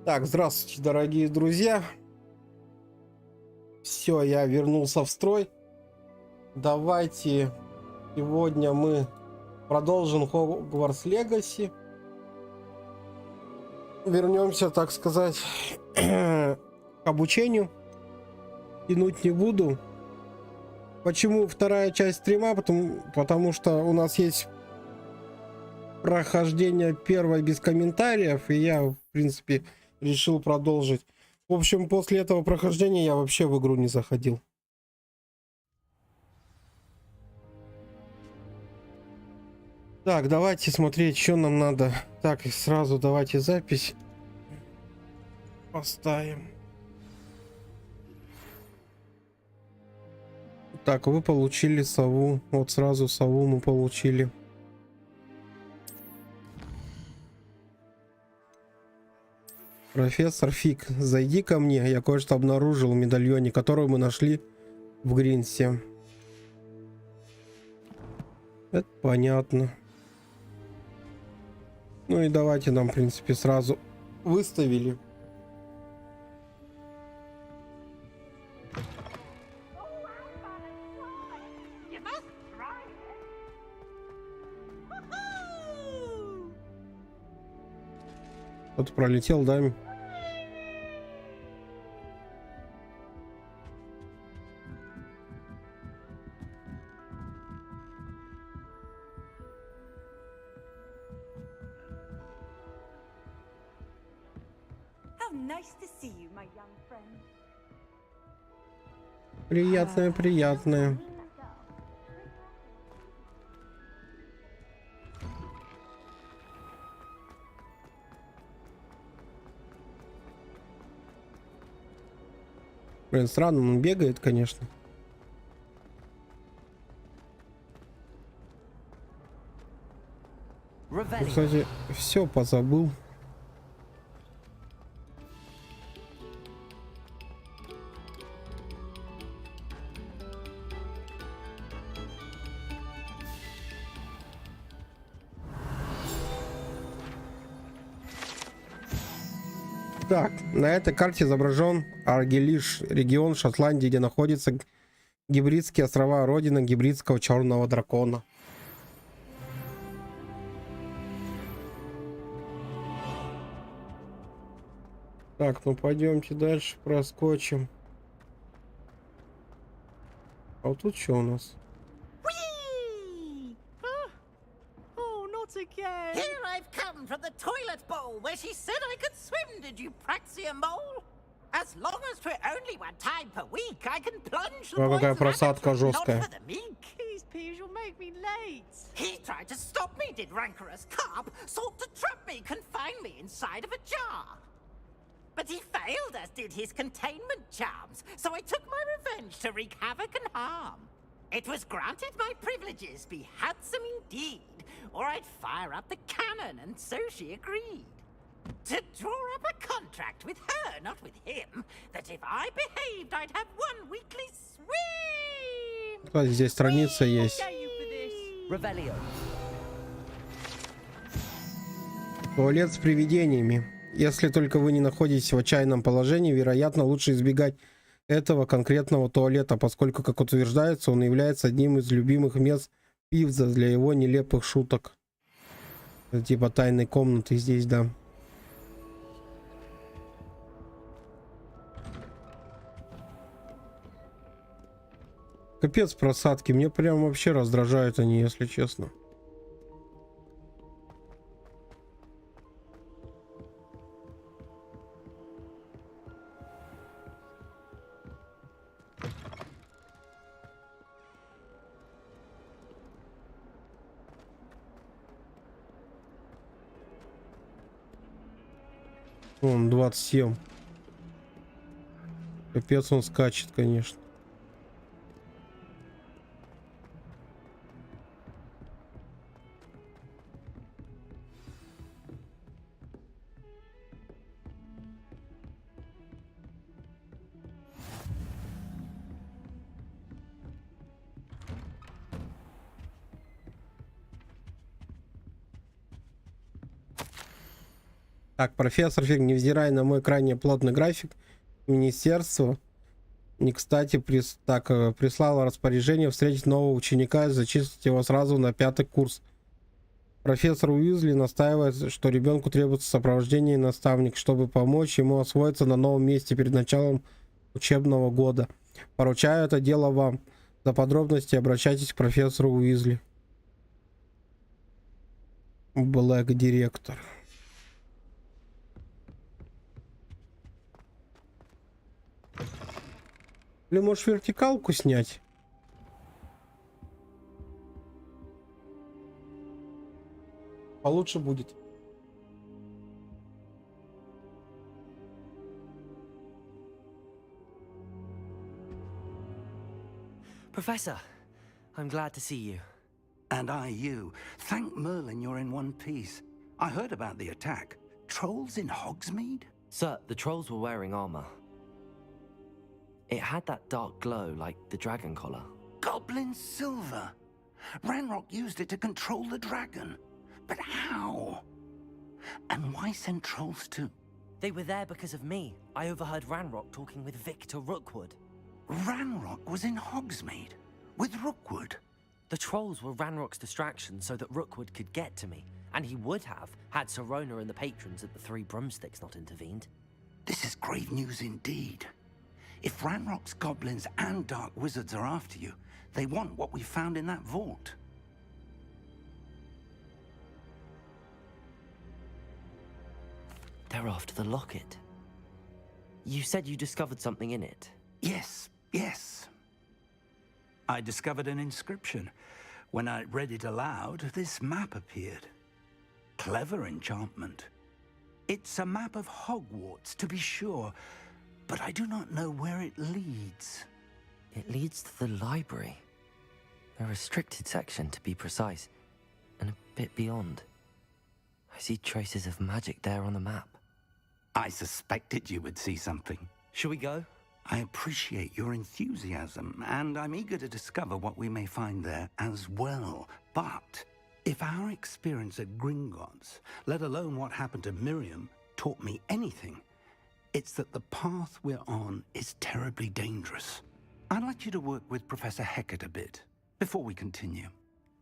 Так, здравствуйте, дорогие друзья. Все, я вернулся в строй. Давайте сегодня мы продолжим Hogwarts Legacy. Вернемся, так сказать, к обучению. Тянуть не буду. Почему вторая часть стрима? Потому что у нас есть прохождение первой без комментариев, и я, в принципе, решил продолжить. В общем, после этого прохождения я вообще в игру не заходил. Так, давайте смотреть, что нам надо. Так, сразу давайте запись поставим. Так, вы получили сову. Вот сразу сову мы получили. Профессор Фиг, зайди ко мне. Я кое-что обнаружил в медальоне, который мы нашли в Гринсе. Это понятно. Ну и давайте нам, в принципе, сразу выставили. Кто-то пролетел, да? Приятное, приятное. Блин, странно, он бегает, конечно. Кстати, все позабыл. Так, на этой карте изображен Аргелиш, регион Шотландии, где находятся гибридские острова, родина гибридского черного дракона. Так, ну пойдемте дальше, проскочим. А вот тут что у нас? Here I've come from the toilet bowl where she said I could swim, did you praxia mole? As long as for only one time per week, I can plunge the boys Какая просадка жесткая. not for the meek. Please, Piers, you'll make me late. He tried to stop me, did rancorous carp, sought to trap me, confine me inside of a jar. But he failed, as did his containment charms, so I took my revenge to wreak havoc and harm. It was granted my privileges be handsome indeed, or I'd fire up the cannon, and so she agreed. To draw up a contract with her, not with him, that if I behaved, I'd have one weekly swim. Кстати, здесь страница есть. Туалет с привидениями. Если только вы не находитесь в отчаянном положении, вероятно, лучше избегать этого конкретного туалета, поскольку, как утверждается, он является одним из любимых мест пивза для его нелепых шуток. Это типа тайной комнаты здесь, да. Капец просадки, мне прям вообще раздражают они, если честно. Он 27. Капец, он скачет, конечно. Так, профессор Фиг, невзирая на мой крайне плотный график, министерство не кстати прислало распоряжение встретить нового ученика и зачислить его сразу на 5-й курс. Профессор Уизли настаивает, что ребенку требуется сопровождение и наставник, чтобы помочь ему освоиться на новом месте перед началом учебного года. Поручаю это дело вам. За подробности обращайтесь к профессору Уизли. Блэк директор. Или можешь вертикалку снять? Получше будет. Professor, I'm glad to see you. And I you. Thank Merlin you're in one piece. I heard about the attack. Trolls in Hogsmeade? Sir, the trolls were wearing armor. It had that dark glow like the dragon collar. Goblin silver. Ranrock used it to control the dragon. But how? And why send trolls to... They were there because of me. I overheard Ranrock talking with Victor Rookwood. Ranrock was in Hogsmeade? With Rookwood? The trolls were Ranrock's distraction so that Rookwood could get to me. And he would have, had Sirona and the patrons at the Three Broomsticks not intervened. This is grave news indeed. If Ranrock's goblins and dark wizards are after you, they want what we found in that vault. They're after the locket. You said you discovered something in it. Yes. I discovered an inscription. When I read it aloud, this map appeared. Clever enchantment. It's a map of Hogwarts, to be sure, but I do not know where it leads. It leads to the library. A restricted section, to be precise, and a bit beyond. I see traces of magic there on the map. I suspected you would see something. Shall we go? I appreciate your enthusiasm, and I'm eager to discover what we may find there as well. But if our experience at Gringotts, let alone what happened to Miriam, taught me anything, it's that the path we're on is terribly dangerous. I'd like you to work with Professor Hecat a bit before we continue.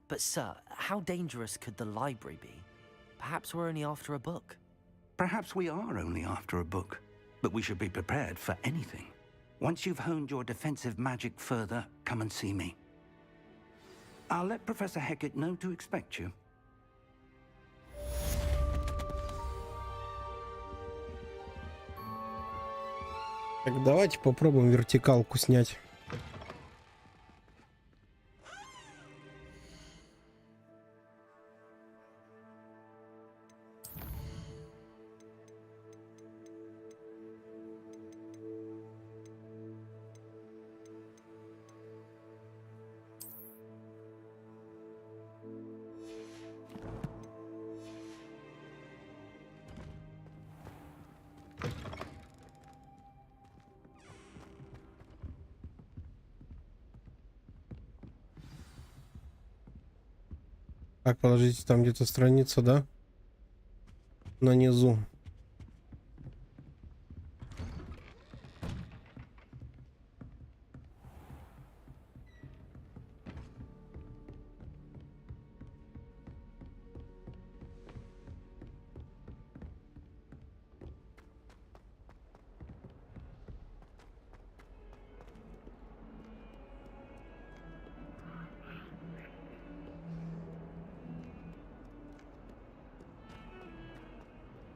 But sir, how dangerous could the library be? Perhaps we're only after a book. Perhaps we are only after a book, but we should be prepared for anything. Once you've honed your defensive magic further, come and see me. I'll let Professor Hecat know to expect you. Так, давайте попробуем вертикалку снять. Так, подождите, там где-то страница, да? На низу.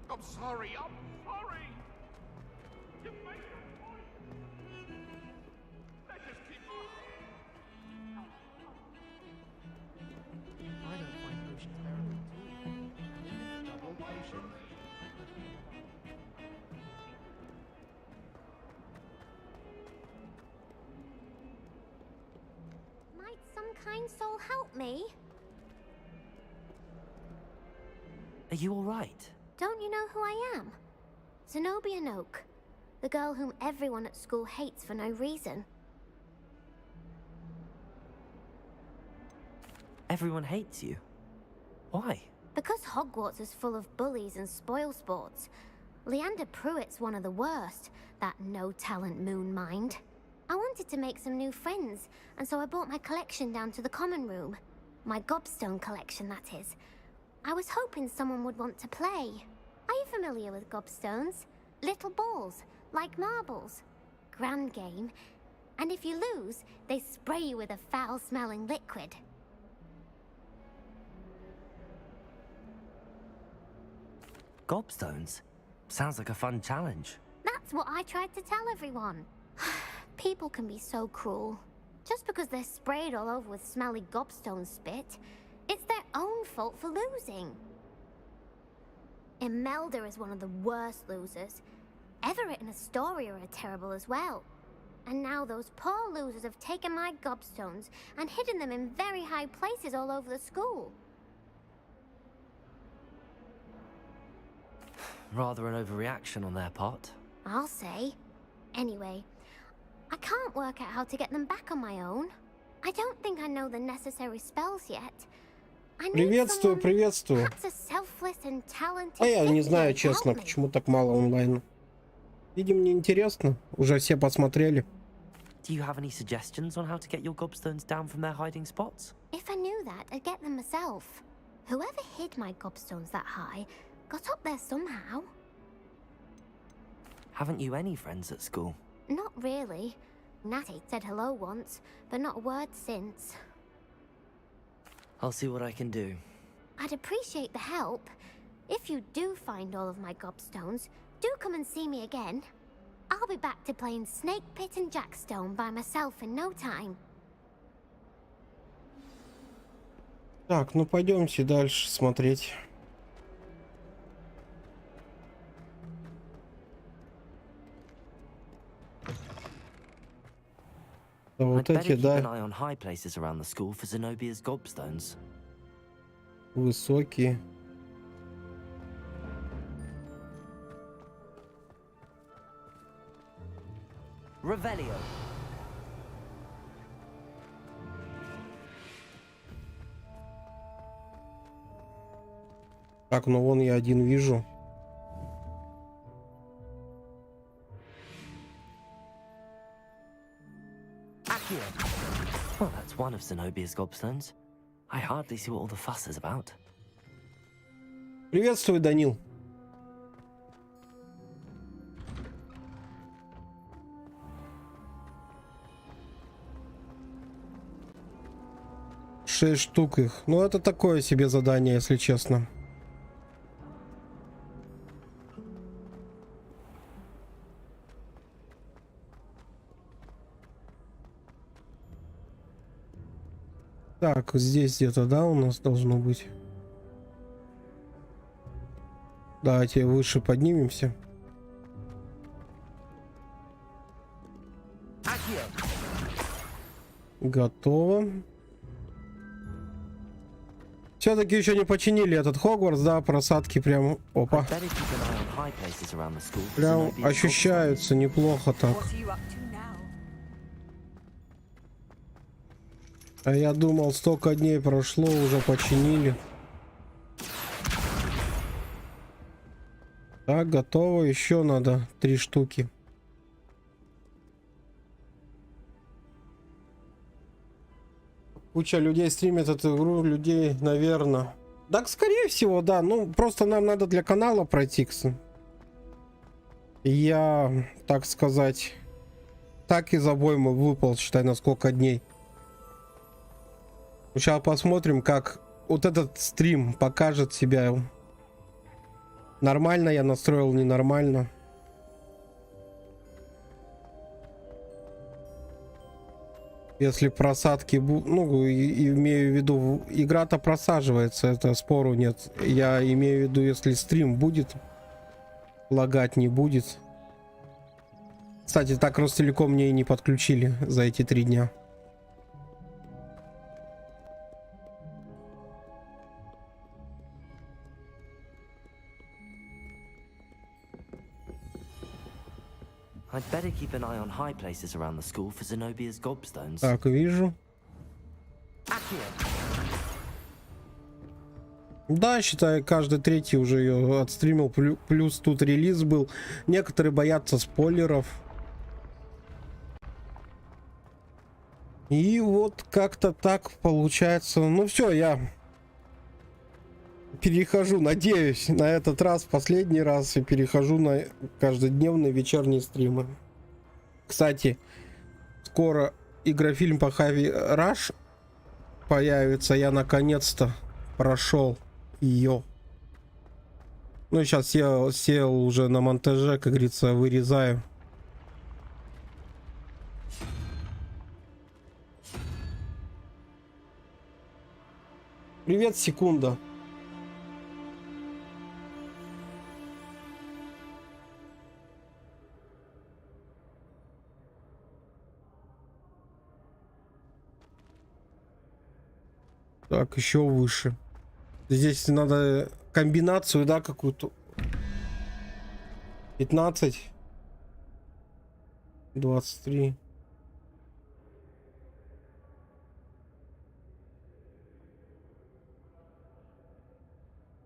I'm sorry. You make a point. Let's just keep on. I don't find potions terrible too. Double potion. Might some kind soul help me? Are you all right? Don't you know who I am? Zenobia Noak, the girl whom everyone at school hates for no reason. Everyone hates you. Why? Because Hogwarts is full of bullies and spoilsports, Leander Pruitt's one of the worst, that no-talent moon mind. I wanted to make some new friends, and so I brought my collection down to the common room. My gobstone collection, that is. I was hoping someone would want to play. Are you familiar with gobstones? Little balls, like marbles. Grand game. And if you lose, they spray you with a foul-smelling liquid. Gobstones? Sounds like a fun challenge. That's what I tried to tell everyone. People can be so cruel. Just because they're sprayed all over with smelly gobstone spit, it's their own fault for losing. Imelda is one of the worst losers. Everett and Astoria are terrible as well. And now those poor losers have taken my gobstones and hidden them in very high places all over the school. Rather an overreaction on their part. I'll say. Anyway, I can't work out how to get them back on my own. I don't think I know the necessary spells yet. I need Приветствую, someone, приветствую. perhaps a selfless and talented А я не fifth знаю, year to help честно, me. почему так мало онлайна. Видимо, не интересно. Уже все посмотрели. Do you have any suggestions on how to get your gobstones down from their hiding spots? If I knew that, I'd get them myself. Whoever hid my gobstones that high got up there somehow. Haven't you any friends at school? Not really. Natty said hello once, but not a word since. I'll see what I can do. I'd appreciate the help. If you do find all of my gobstones, do come and see me again. I'll be back to playing Snake Pit and Jackstone by myself in no time. Так, ну пойдемте дальше смотреть. Да, вот I'd better эти, keep an да, eye on high places around the school for Zenobia's gobstones. высокие. Revelio. Так, ну вон я один вижу. Accio. Well, that's one of Zenobia's gobstones. I hardly see what all the fuss is about. Приветствую, Данил. Шесть штук их. Ну, это такое себе задание, если честно. Так, здесь где-то, да, у нас должно быть. Давайте выше поднимемся. Accio. Готово. Все-таки еще не починили этот Хогвартс, да, просадки прям, опа, I'd better keep an eye on high places around the school for прям Zenobia's ощущаются неплохо так. What are you up to now? А я думал, столько дней прошло, уже починили. Так, готово, еще надо 3 штуки. Куча людей стримит эту игру, людей, наверное. Так, скорее всего, да. Ну, просто нам надо для канала пройти. Я, так сказать, так из обоймы выпал, считай, на сколько дней. Сейчас посмотрим, как вот этот стрим покажет себя. Нормально я настроил, ненормально. Если просадки, ну, имею в виду, игра-то просаживается, это спору нет. Я имею в виду, если стрим будет, лагать не будет. Кстати, так Ростелеком мне и не подключили за эти 3 дня. I'd better keep an eye on high places around the school for Zenobia's gobstones. Так, вижу. Accio. Да, считай, каждый третий уже ее отстримил, плюс тут релиз был. Некоторые боятся спойлеров. И вот как-то так получается. Ну все, я перехожу, надеюсь, на этот раз, последний раз, и перехожу на каждодневные вечерние стримы. Кстати, скоро игрофильм по Heavy Rush появится. Я наконец-то прошел ее. Ну, сейчас сел уже на монтаже, как говорится, вырезаю. Привет, секунда. Так, еще выше. Здесь надо комбинацию, да, какую-то. 15. 23.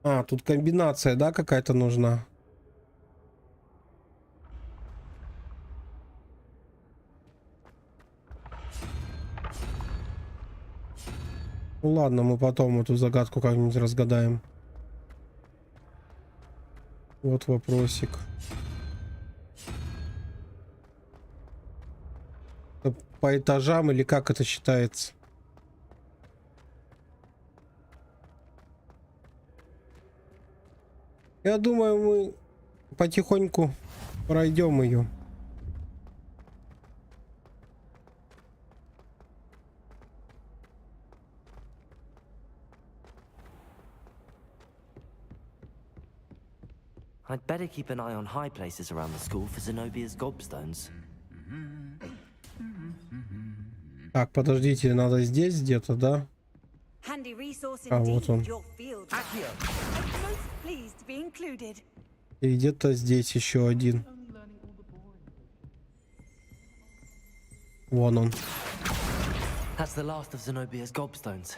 А, тут комбинация, да, какая-то нужна. Ну ладно, мы потом эту загадку как-нибудь разгадаем. Вот вопросик. Это по этажам или как это считается? Я думаю, мы потихоньку пройдем ее. I'd better keep an eye on high places around the school for Zenobia's gobstones. Так, подождите, надо здесь где-то, да? А, вот он. И где-то здесь еще один. Вон он. That's the last of Zenobia's gobstones.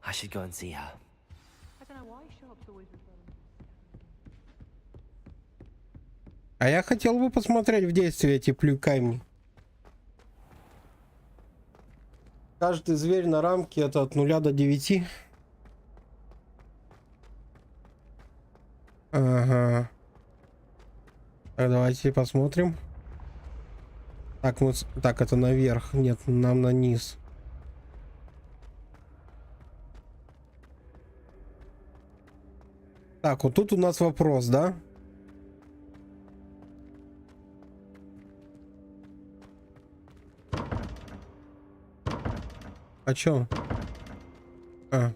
I should go and see her. I don't know why Sharp's always referring. А я хотел бы посмотреть в действие эти камни. Каждый зверь на рамке это от 0 до 9. Ага. Так, давайте посмотрим. Так, так, это наверх. Нет, нам на низ. Так, вот тут у нас вопрос, да? А чё? А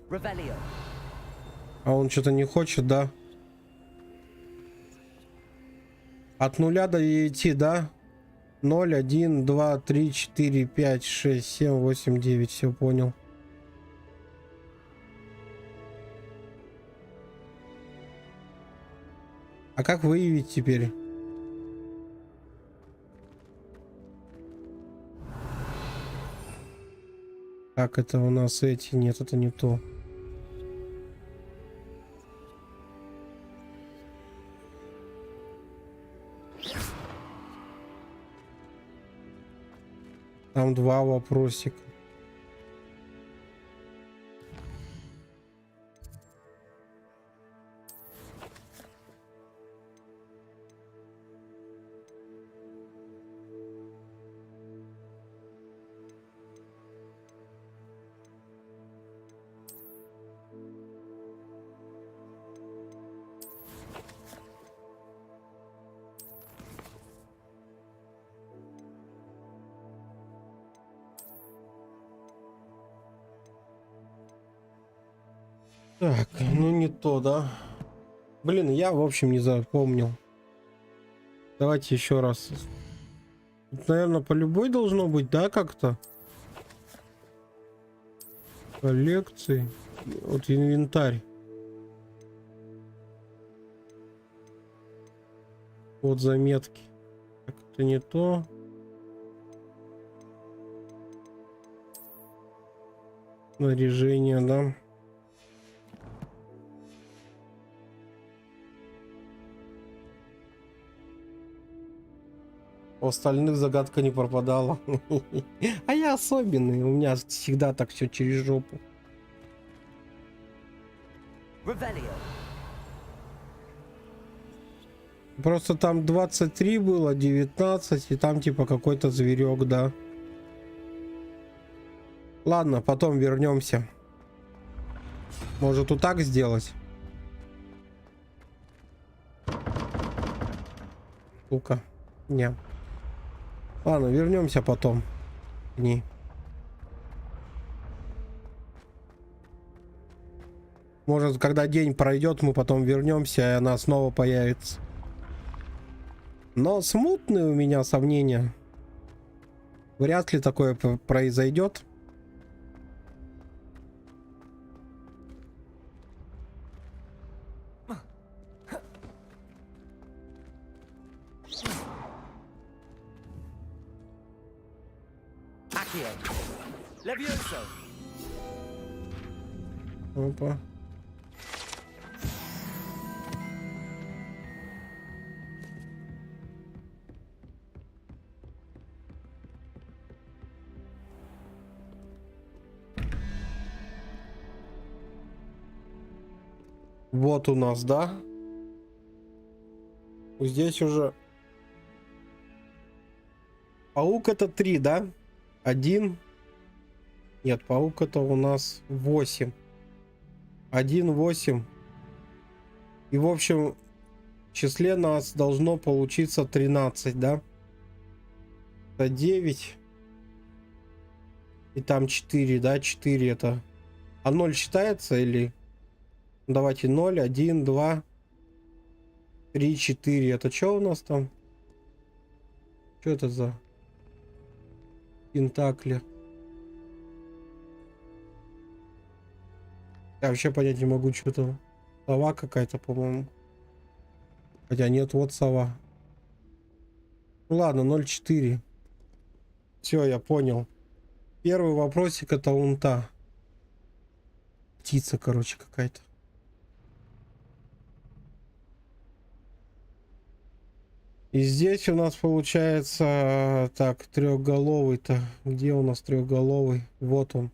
он что-то не хочет, да? От 0 до 9, да? 0, 1, 2, 3, 4, 5, 6, 7, 8, 9. Все понял. А как выявить теперь? Как это у нас эти? Нет, это не то. Там 2 вопросика. Так, ну не то, да? Блин, я, в общем, не запомнил. Давайте еще раз. Тут, наверное, по любой должно быть, да, как-то? Коллекции. Вот инвентарь. Вот заметки. Так, это не то. Снаряжение, да? У остальных загадка не пропадала. А я особенный. У меня всегда так все через жопу. Просто там 23 было, 19, и там типа какой-то зверек, да. Ладно, потом вернемся. Может, вот так сделать? Сука. Не. Ладно, вернемся потом. Не. Может, когда день пройдет, мы потом вернемся, и она снова появится. Но смутные у меня сомнения. Вряд ли такое произойдет. Опа. Вот у нас, да? Здесь уже паук это 3, да? 1. Нет, паук это у нас 8. 1, 8. И в общем в числе нас должно получиться 13, да? Это 9. И там 4, да? 4 это... А 0 считается или... Давайте 0, 1, 2, 3, 4. Это что у нас там? Что это за пентакли? Я вообще понять не могу, что там. Сова какая-то, по-моему. Хотя нет, вот сова. Ну ладно, 0,4. Все, я понял. Первый вопросик это унта. Птица, короче, какая-то. И здесь у нас получается так, трехголовый-то. Где у нас трехголовый? Вот он.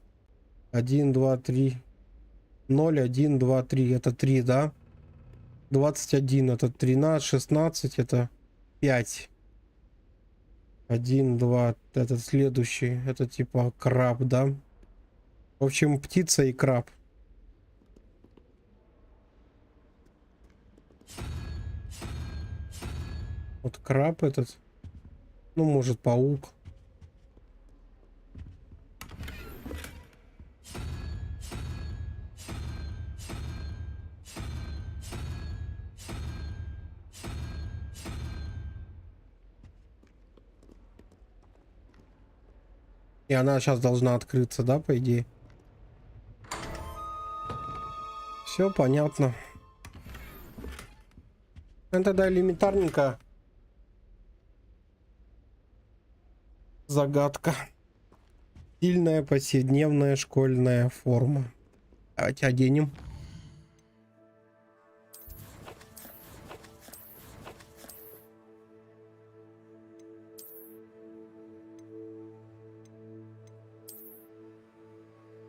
1, 2, 3. 0, 1, 2, 3. Это 3, да? 21 это 13, 16 это 5. 1, 2. Этот следующий. Это типа краб, да? В общем, птица и краб. Вот краб этот. Ну, может, паук. И она сейчас должна открыться, да, по идее? Все понятно. Это тогда элементарненько. Загадка. Стильная повседневная школьная форма. Давайте оденем.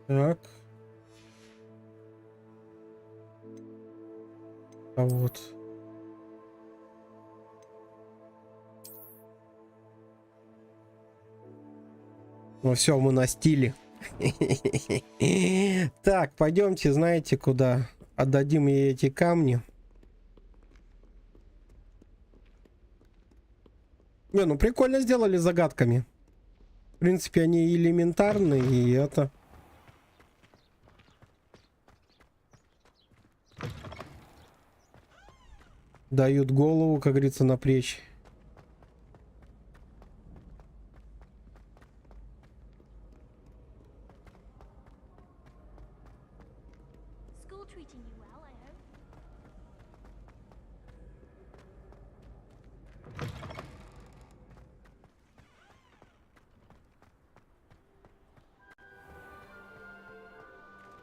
Так. А вот. Ну все, мы на стиле. Так, пойдемте, знаете куда? Отдадим ей эти камни. Не, ну прикольно сделали загадками. В принципе, они элементарные, и это... Дают голову, как говорится, на плечи.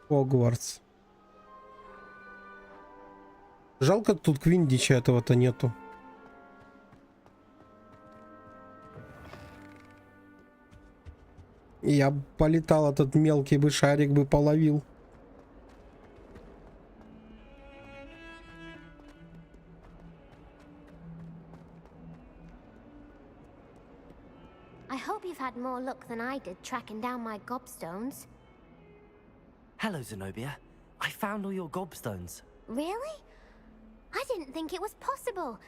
Хогвартс. Жалко, тут Квиндича этого-то нету. Я б полетал, этот мелкий бы шарик бы половил. I hope you've had more luck than I did tracking down my gobstones. Hello, Zenobia. I found all your gobstones. Really? I didn't think it was possible.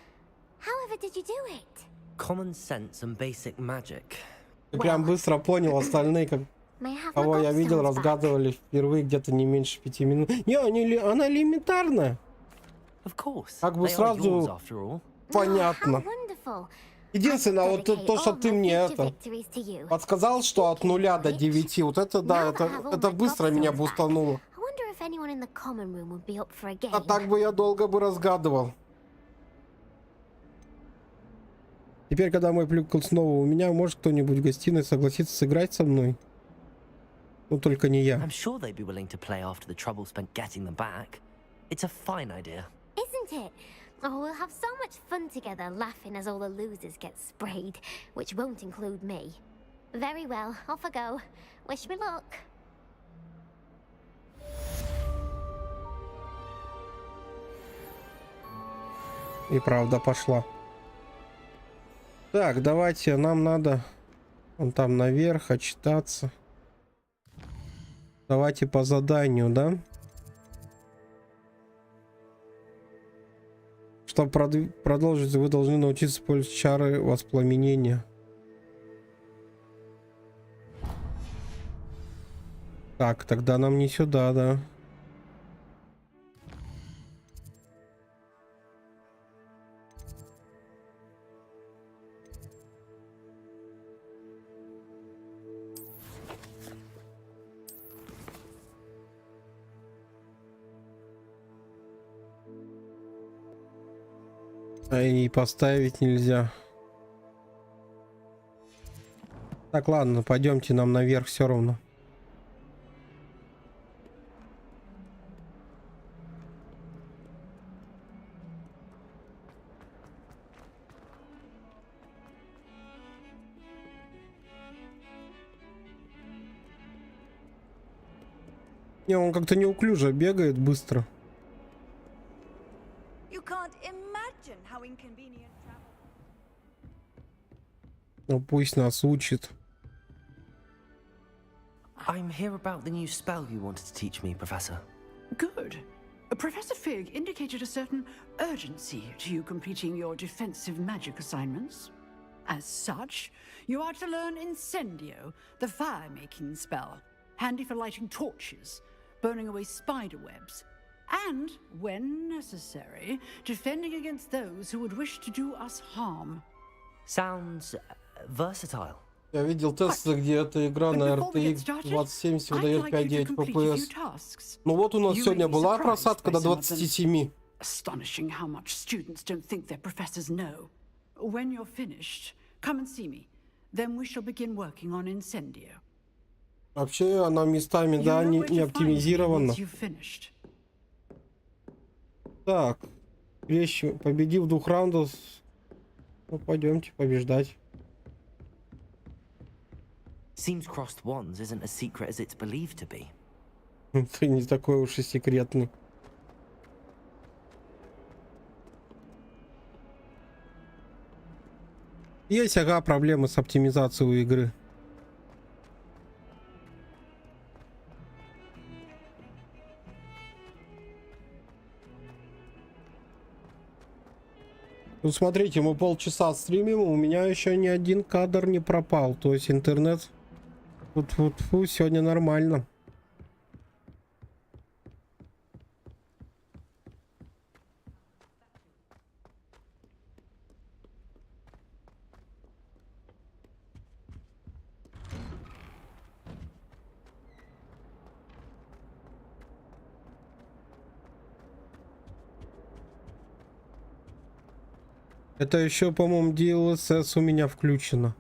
However did you do it? Common sense and basic magic. Ты прям быстро понял, остальные, как, May I have my кого я видел, gobstones back? разгадывали впервые где-то не меньше 5 минут. Не, она элементарная. Of course. Как бы They are yours, сразу after all. понятно. Oh, how wonderful. Единственное, I вот dedicate то, что all ты my мне future это victories to you. подсказал, что от 0 до 9. Вот это да, это быстро меня бустануло. I wonder if anyone in the common room would be up for a game. А так бы я долго бы разгадывал. Теперь, когда мой плюкал снова у меня, может кто-нибудь в гостиной согласится сыграть со мной? Ну, только не я. I'm sure they'd be willing to play after the trouble spent getting them back. It's a fine idea. Isn't it? Oh, we'll have so much fun together, laughing as all the losers get sprayed, which won't include me. Very well, off I go. Wish me luck. И правда пошла. Так, давайте, нам надо вон там наверх отчитаться. Давайте по заданию, да? Чтобы продолжить, вы должны научиться использовать чары воспламенения. Так, тогда нам не сюда, да. И поставить нельзя. Так, ладно, пойдемте нам наверх все равно. Не, он как-то неуклюже бегает быстро. You can't imagine how inconvenient travel. Ну пусть нас учит. I'm here about the new spell you wanted to teach me, Professor. Good. Professor Fig indicated a certain urgency to you completing your defensive magic assignments. As such, you are to learn Incendio, the fire-making spell, handy for lighting torches, burning away spider webs, and, when necessary, defending against those who would wish to do us harm. Sounds versatile. Я видел тесты, где эта игра на RTX 2070 выдает 5.9 FPS. Ну вот у нас сегодня была просадка до 27. Astonishing how much students don't think their professors know. When you're finished, come and see me. Then we shall begin working on Incendio. Вообще она местами, да, не оптимизирована. Так, вещи, победив 2 раундов, ну пойдемте побеждать. Seems crossed wands isn't as secret as it's believed to be. Ты не такой уж и секретный. Есть, ага, проблемы с оптимизацией у игры. Ну смотрите, мы полчаса стримим, у меня еще ни один кадр не пропал. То есть интернет фу, сегодня нормально. Это еще, по-моему, DLSS у меня включено.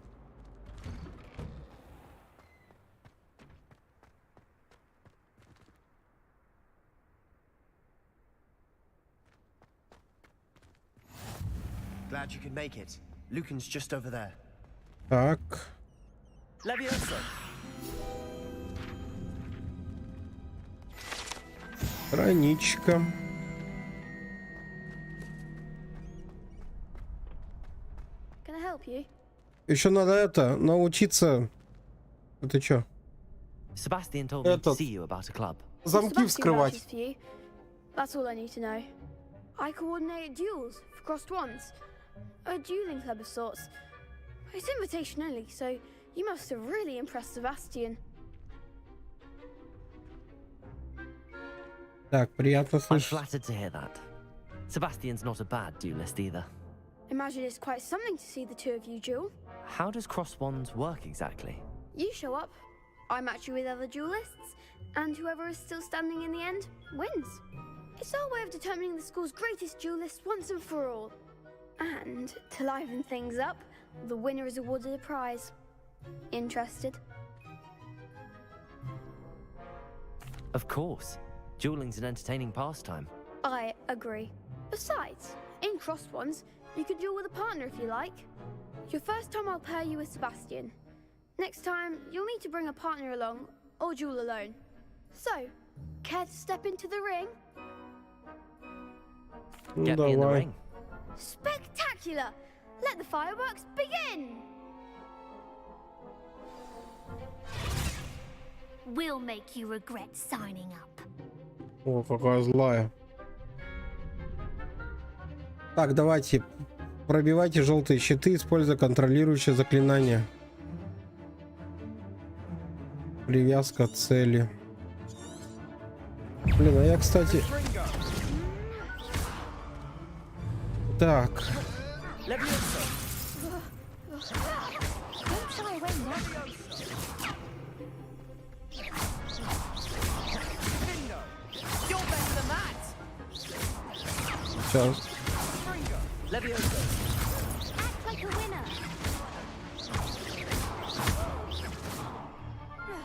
Glad you could make it. Lucan's just over there. Так. Leviosa. Страничка. Can I help you? Еще надо это научиться. Это что? Sebastian told me to Этот. see you about a club. Замки Sebastian вскрывать. vouches for you. That's all I need to know. I coordinate duels for crossed ones. A dueling club of sorts. It's invitation only, so you must have really impressed Sebastian. Так, приятно I'm слышать. flattered to hear that. Sebastian's not a bad duelist either. Imagine it's quite something to see the two of you duel. How does cross wands work exactly? You show up, I match you with other duelists, and whoever is still standing in the end wins. It's our way of determining the school's greatest duelist once and for all. And to liven things up, the winner is awarded a prize. Interested? Of course. Dueling's an entertaining pastime. I agree. Besides, in crossed ones, you could duel with a partner if you like. Your first time I'll pair you with Sebastian. Next time, you'll need to bring a partner along, or duel alone. So, care to step into the ring? Ну, Get me in the давай. ring. Spectacular! Let the fireworks begin! We'll make you regret signing up. О, какая злая. Так, давайте. Пробивайте желтые щиты, используя контролирующее заклинание. Привязка цели. Блин, а я, кстати... Так. Don't shy away now. You're better than that! Сейчас. Act like a winner.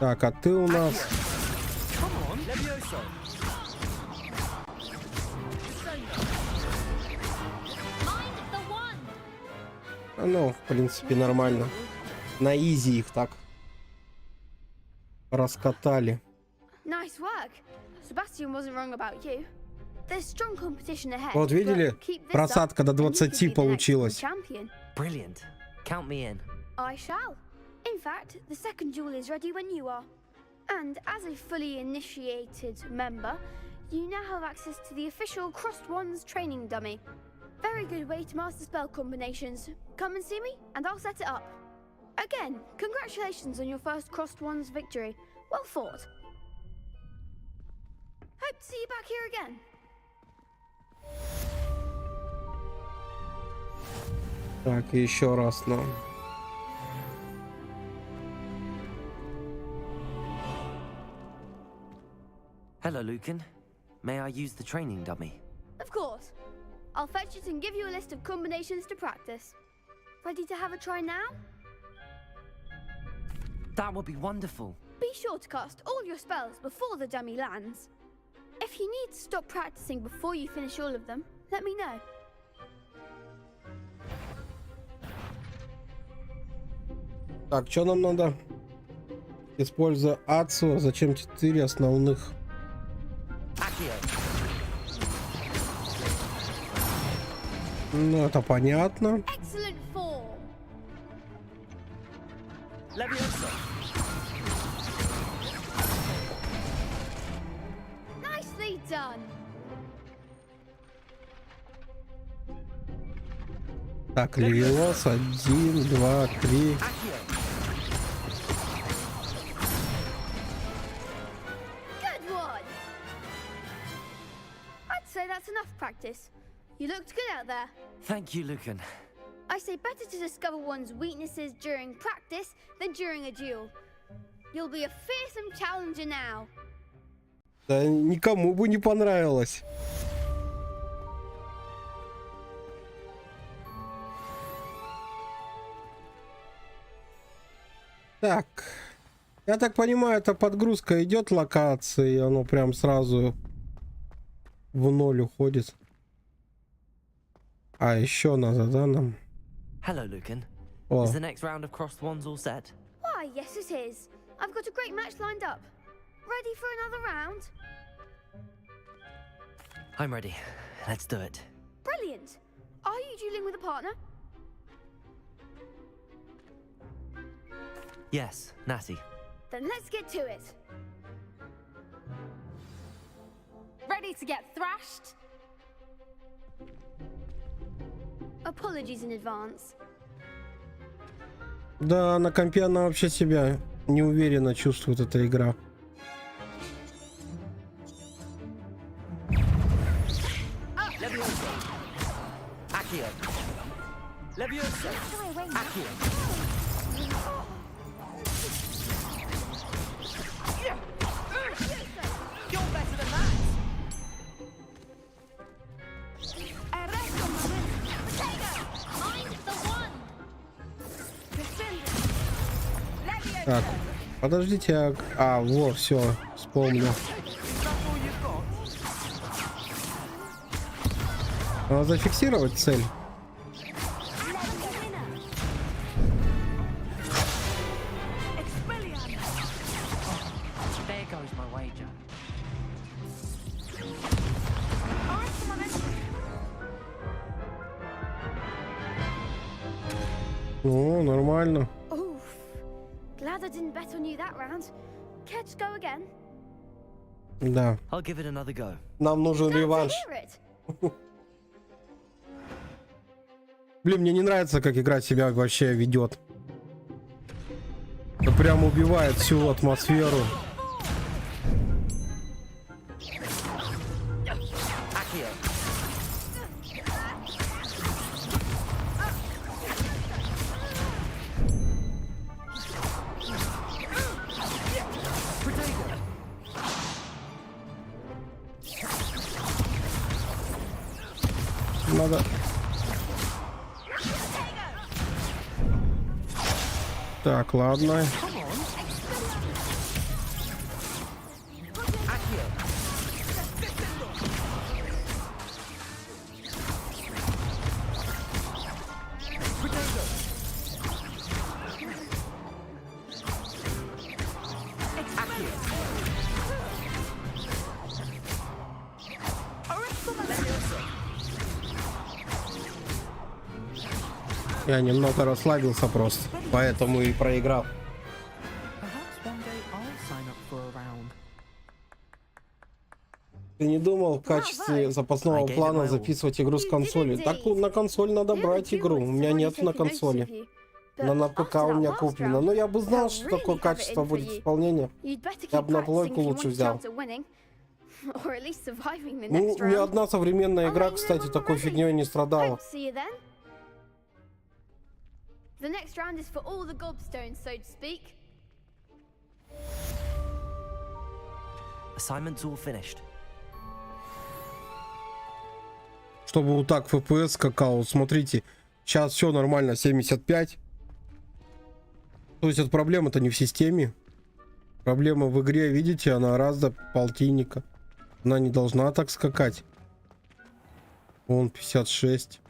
Так, а ты у нас... Mind the one. Ну, в принципе, нормально. На изи их так раскатали. Nice work. Sebastian wasn't wrong about you. There's strong competition ahead. Вот видели? but keep this Просадка up, до and you could 20 be the next получилась. champion. Brilliant. Count me in. I shall. In fact, the second duel is ready when you are. And as a fully initiated member, you now have access to the official Crossed Wands training dummy. Very good way to master spell combinations. Come and see me, and I'll set it up. Again, congratulations on your first Crossed Wands victory. Well fought. Hope to see you back here again. Так, и еще раз нам. Hello, Lucan. May I use the training dummy? Of course. I'll fetch it and give you a list of combinations to practice. Ready to have a try now? That would be wonderful. Be sure to cast all your spells before the dummy lands. If you need to stop practicing before you finish all of them, let me know. Так, что нам надо? Используя ацу, зачем 4 основных? Ну, это понятно. Excellent form. Nicely done. Так, левелос 1, 2, 3. Good one. I'd say that's enough practice. You looked good out there. Thank you, Lucan. I say better to discover one's weaknesses during practice than during a duel. You'll be a fearsome challenger now. Да никому бы не понравилось. Так, я так понимаю, эта подгрузка идет локации, и оно прям сразу в ноль уходит. А еще надо, да, нам? Hello, Lucan. О, Is the next round of crossed wands all set? Why, yes it is. I've got a great match lined up. Ready for another round? I'm ready. Let's do it. Brilliant. Are you dueling with a partner? Yes, Natty. Then let's get to it. Ready to get thrashed? Apologies in advance. Да, на компе она вообще себя неуверенно чувствует, эта игра. Accio. Leviosa. Accio. You're better than that. Mind the one. Так, подождите, во, все, вспомнил. Надо зафиксировать цель. There goes my wager. Ну, нормально. Oof. Glad I didn't bet on you that round. Care to go again? Да, I'll give it another go. нам нужен Glad to реванш. hear it. Блин, мне не нравится, как игра себя вообще ведет. Это прям убивает всю атмосферу. Accio. Надо. Так, ладно. Я немного расслабился просто, поэтому и проиграл. Perhaps one day I'll sign up for a round. Ты не думал в качестве запасного плана записывать игру с консоли? Так на консоль надо брать игру. У меня нет на консоли. Но на ПК у меня куплено. Но я бы знал, что такое качество будет исполнения. Я бы на плойку лучше взял. Ну, ни одна современная игра, кстати, такой фигней не страдала. The next round is for all the gobstones, so to speak. Assignment's all finished. Чтобы вот так FPS скакал, смотрите, сейчас все нормально, 75. То есть это проблема-то не в системе. Проблема в игре, видите, она раз до полтинника. Она не должна так скакать. Вон 56.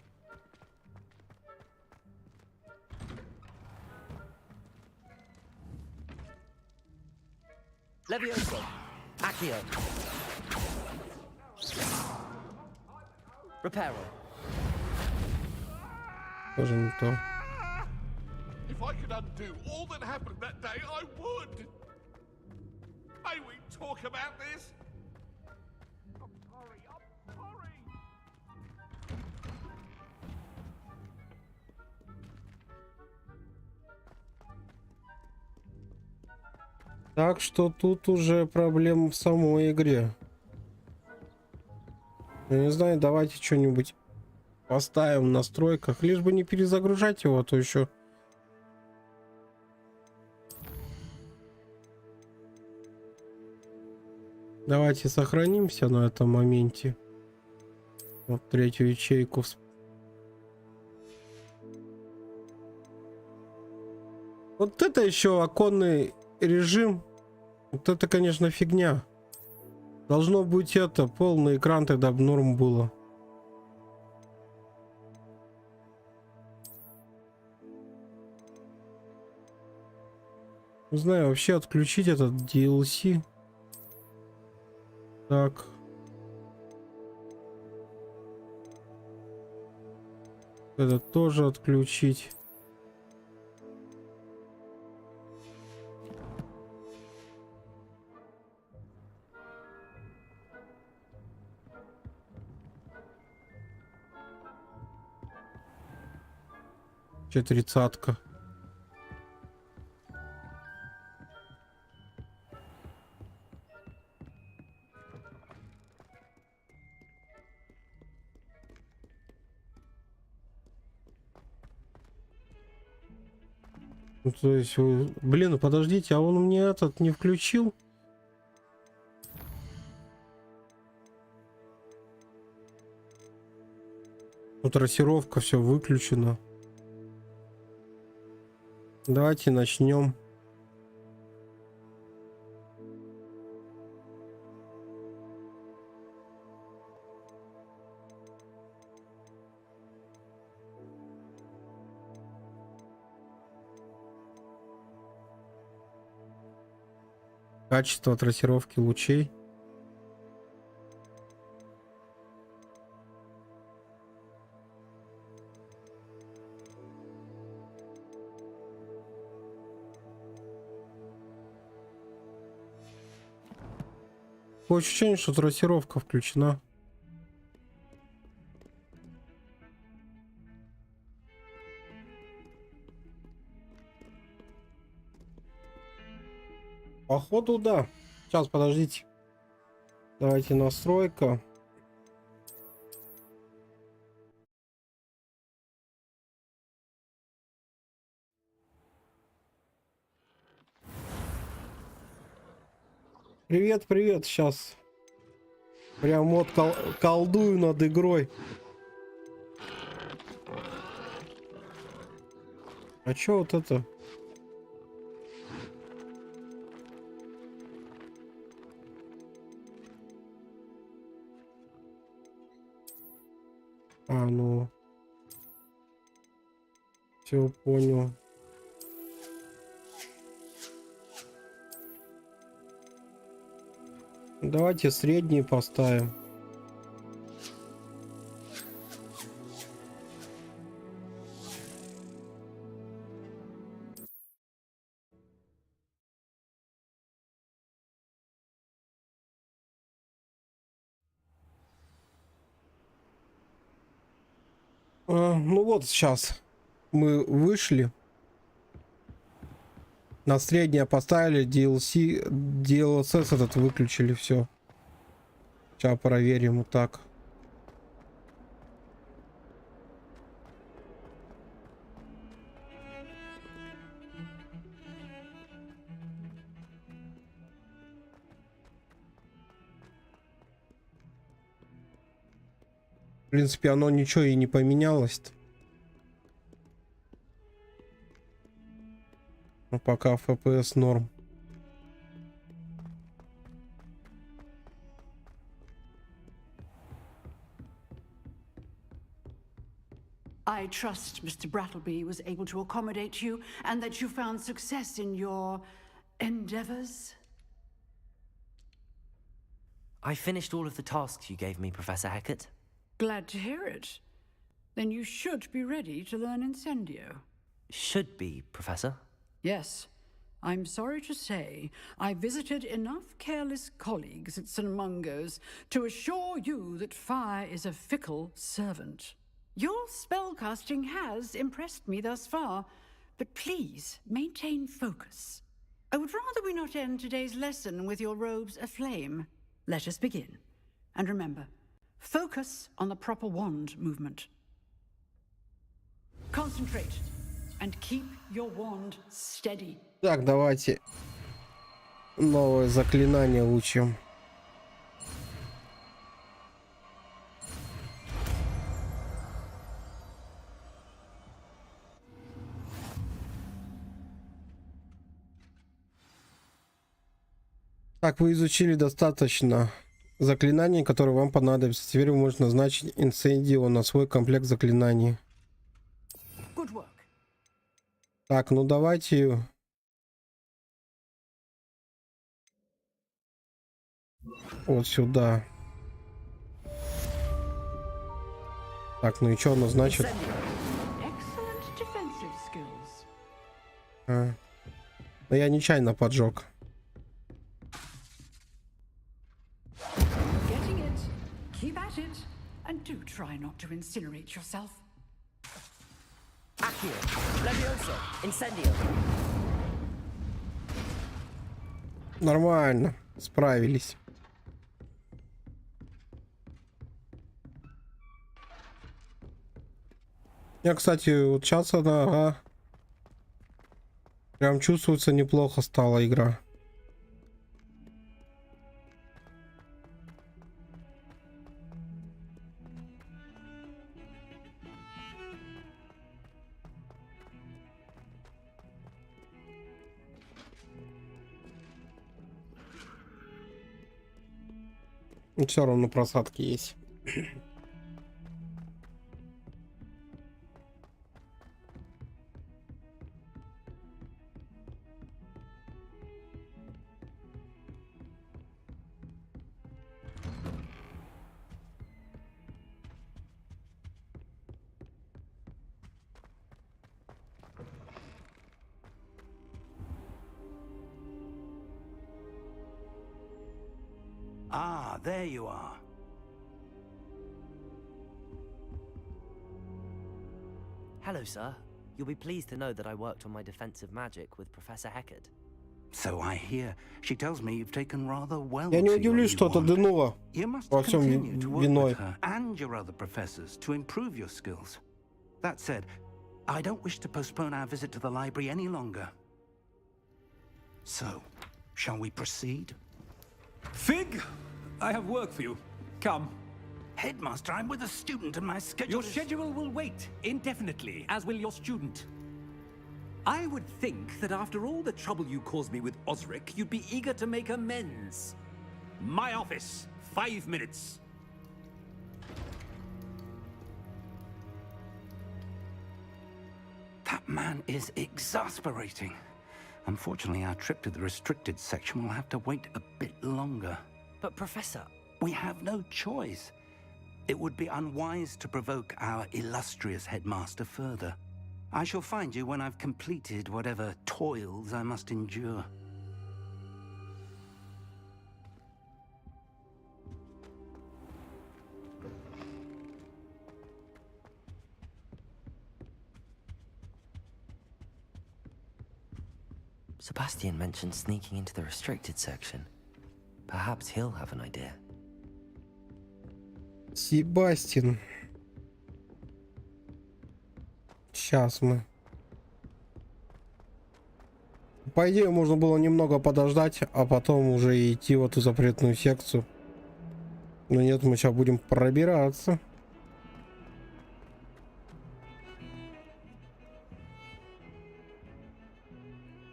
Leviosa. Accio. Reparo. Тоже не то. If I could undo all that happened that day, I would. May we talk about this? I'm sorry. I'm sorry. Так что тут уже проблема в самой игре. Я не знаю, давайте что-нибудь поставим в настройках, лишь бы не перезагружать его, а то еще. Давайте сохранимся на этом моменте. Вот третью ячейку. Вот это еще оконный режим. Вот это, конечно, фигня. Должно быть это полный экран, тогда бы норм было. Не знаю, вообще отключить этот DLC. Так. Это тоже отключить. Че 30-ка? Ну, то есть, блин, подождите, а он мне этот не включил? Ну, трассировка, все выключено. Давайте начнем. Качество трассировки лучей. Такое ощущение, что трассировка включена. Походу, да. Сейчас, подождите. Давайте настройка. Привет, привет. Сейчас. Прям вот колдую над игрой. А чё вот это? А, ну. Все понял. Давайте средний поставим. Ну вот сейчас мы вышли. На среднее поставили, DLSS этот выключили, все. Сейчас проверим вот так. В принципе, оно ничего и не поменялось. Но пока FPS норм. I trust Mr. Brattleby was able to accommodate you and that you found success in your endeavors. I finished all of the tasks you gave me, Professor Hecat. Glad to hear it. Then you should be ready to learn Incendio. Should be, Professor. Yes. I'm sorry to say, I visited enough careless colleagues at St. Mungo's to assure you that fire is a fickle servant. Your spellcasting has impressed me thus far, but please maintain focus. I would rather we not end today's lesson with your robes aflame. Let us begin. And remember, focus on the proper wand movement. Concentrate and keep your wand steady. Так, давайте новое заклинание учим. Так, вы изучили достаточно заклинаний, которые вам понадобятся. Теперь вы можете назначить инцендио на свой комплект заклинаний. Так, ну давайте... Вот сюда. Так, ну и что оно значит? impulsive skills. Но я нечаянно поджег. Getting it. Keep at it. And do try not to incinerate yourself. Accio, Levioso, Incendio. Нормально, справились. Я, кстати, вот сейчас она, прям чувствуется, неплохо стала игра. Все равно просадки есть. Ah, there you are. Hello, sir. You'll be pleased to know that I worked on my defensive magic with Professor Heckard. So I hear. She tells me you've taken rather well. Я не to your удивлюсь, new что это wand. Денува You must во всем continue to work виной. with her and your other professors to improve your skills. That said, I don't wish to postpone our visit to the library any longer. So, shall we proceed? Fig, I have work for you. Come. Headmaster, I'm with a student and my schedule Your is... schedule will wait indefinitely, as will your student. I would think that after all the trouble you caused me with Osric, you'd be eager to make amends. My office, 5 minutes. That man is exasperating. Unfortunately, our trip to the restricted section will have to wait a bit longer. But, Professor... We have no choice. It would be unwise to provoke our illustrious headmaster further. I shall find you when I've completed whatever toils I must endure. Sebastian mentioned sneaking into the restricted section. Perhaps he'll have an idea. Себастьян. Сейчас мы. По идее, можно было немного подождать, а потом уже идти в эту запретную секцию. Но нет, мы сейчас будем пробираться.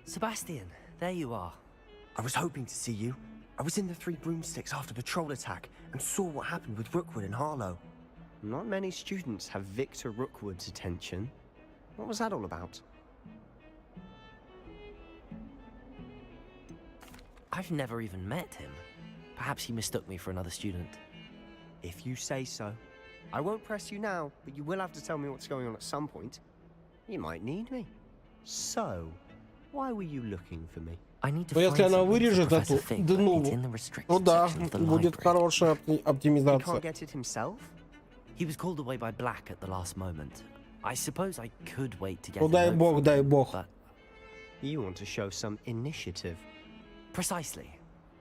Sebastian, there you are. I was hoping to see you. I was in the Three Broomsticks after the troll attack and saw what happened with Rookwood and Harlow. Not many students have Victor Rookwood's attention. What was that all about? I've never even met him. Perhaps he mistook me for another student. If you say so. I won't press you now, but you will have to tell me what's going on at some point. You might need me. So, why were you looking for me? I need to Но find если она something for вырежет Professor эту Fig, but it's in Денуву, the ну restricted да, section of the будет library. хорошая He оптимизация. can't get it himself? He was called away by Black at the last moment. I suppose I could wait to get Ну a дай note бог, from дай him, бог. but You want to show some initiative. precisely.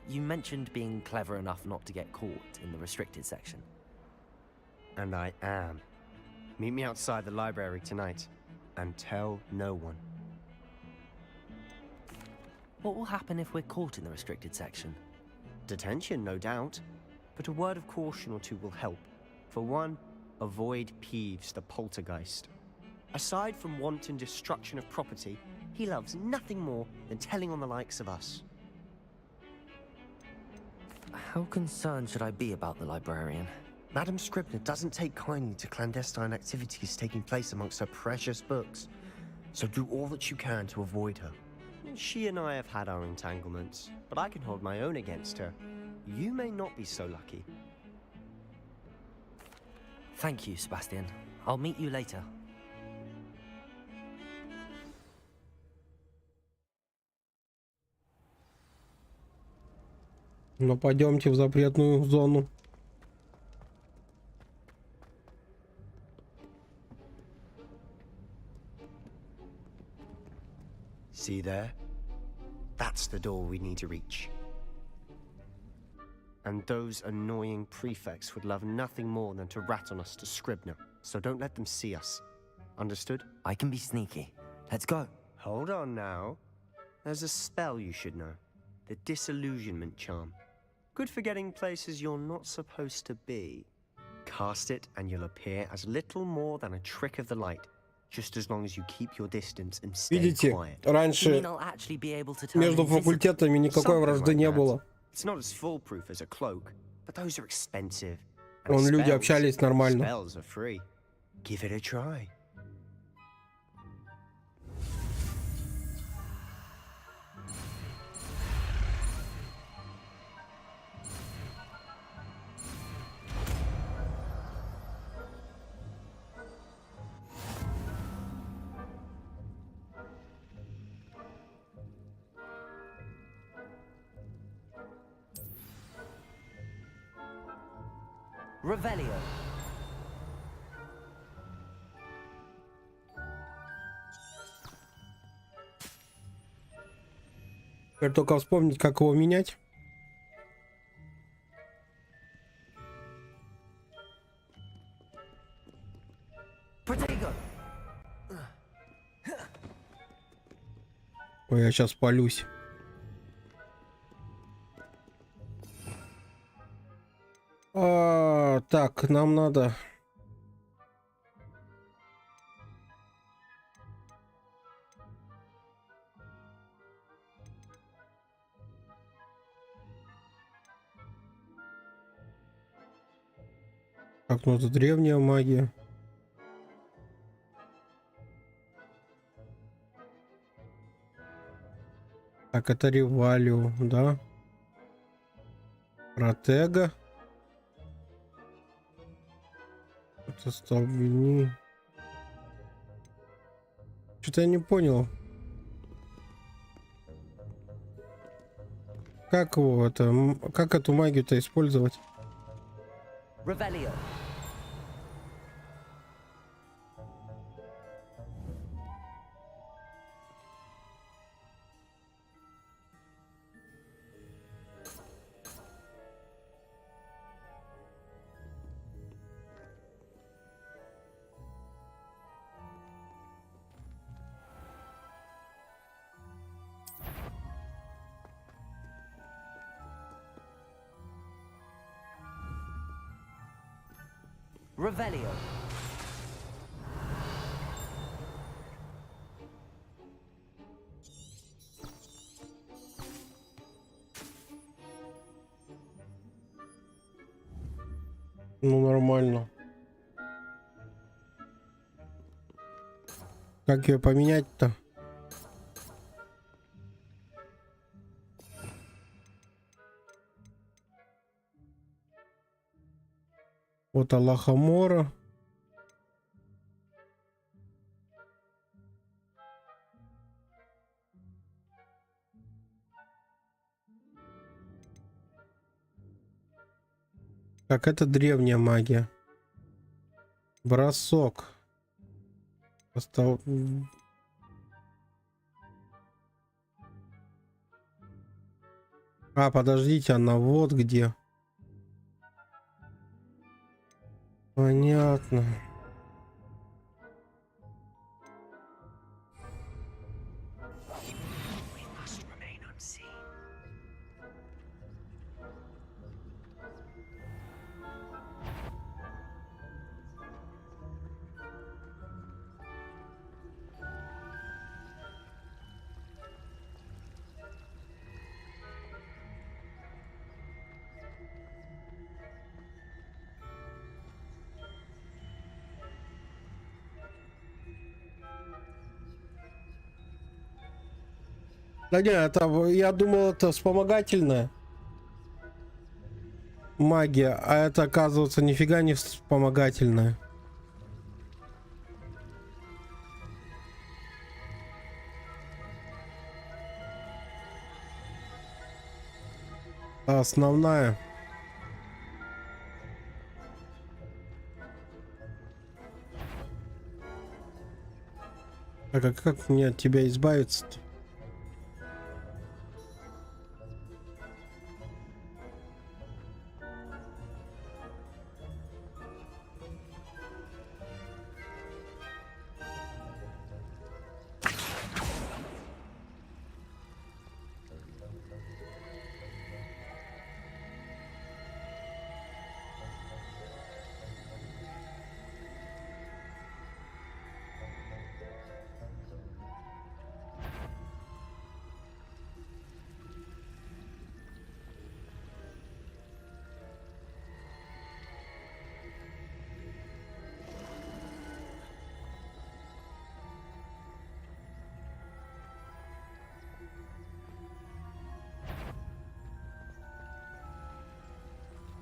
You mentioned being clever enough not to get caught in the restricted section. And I am. Meet me outside the library tonight. And tell no one. What will happen if we're caught in the restricted section? Detention, no doubt. But a word of caution or two will help. For one, avoid Peeves the poltergeist. Aside from wanton destruction of property, he loves nothing more than telling on the likes of us. How concerned should I be about the librarian? Madam Scribner doesn't take kindly to clandestine activities taking place amongst her precious books. So do all that you can to avoid her. She and I have had our entanglements, but I can hold my own against her. You may not be so lucky. Thank you, Sebastian. I'll meet you later. Ну пойдемте в запретную зону. See there? That's the door we need to reach. And those annoying prefects would love nothing more than to rat on us to Scribner, so don't let them see us. Understood? I can be sneaky. Let's go. Hold on now. There's a spell you should know. The disillusionment charm. Good for getting places you're not supposed to be. Cast it and you'll appear as little more than a trick of the light. Just as long as you keep your distance and stay Видите, quiet. раньше между факультетами никакой вражды не было. It's not as foolproof as a cloak, but those are expensive. Вон люди общались нормально. Spells are free. Give it a try. Revelio. Теперь только вспомнить, как его менять. Protego. Ой, я сейчас палюсь. Так, нам надо... Так, ну это древняя магия. Так, это Ревалио, да? Протега. Это столбни. Что-то я не понял. Как его это... Как эту магию-то использовать? Revelio. Revelio. Ну, нормально. Как ее поменять-то? Вот Аллахамора. Так, это древняя магия. Бросок. А, подождите, она вот где. Понятно. Да не, это, я думал, это вспомогательная магия, а это, оказывается, нифига не вспомогательная. Основная. А как мне от тебя избавиться-то?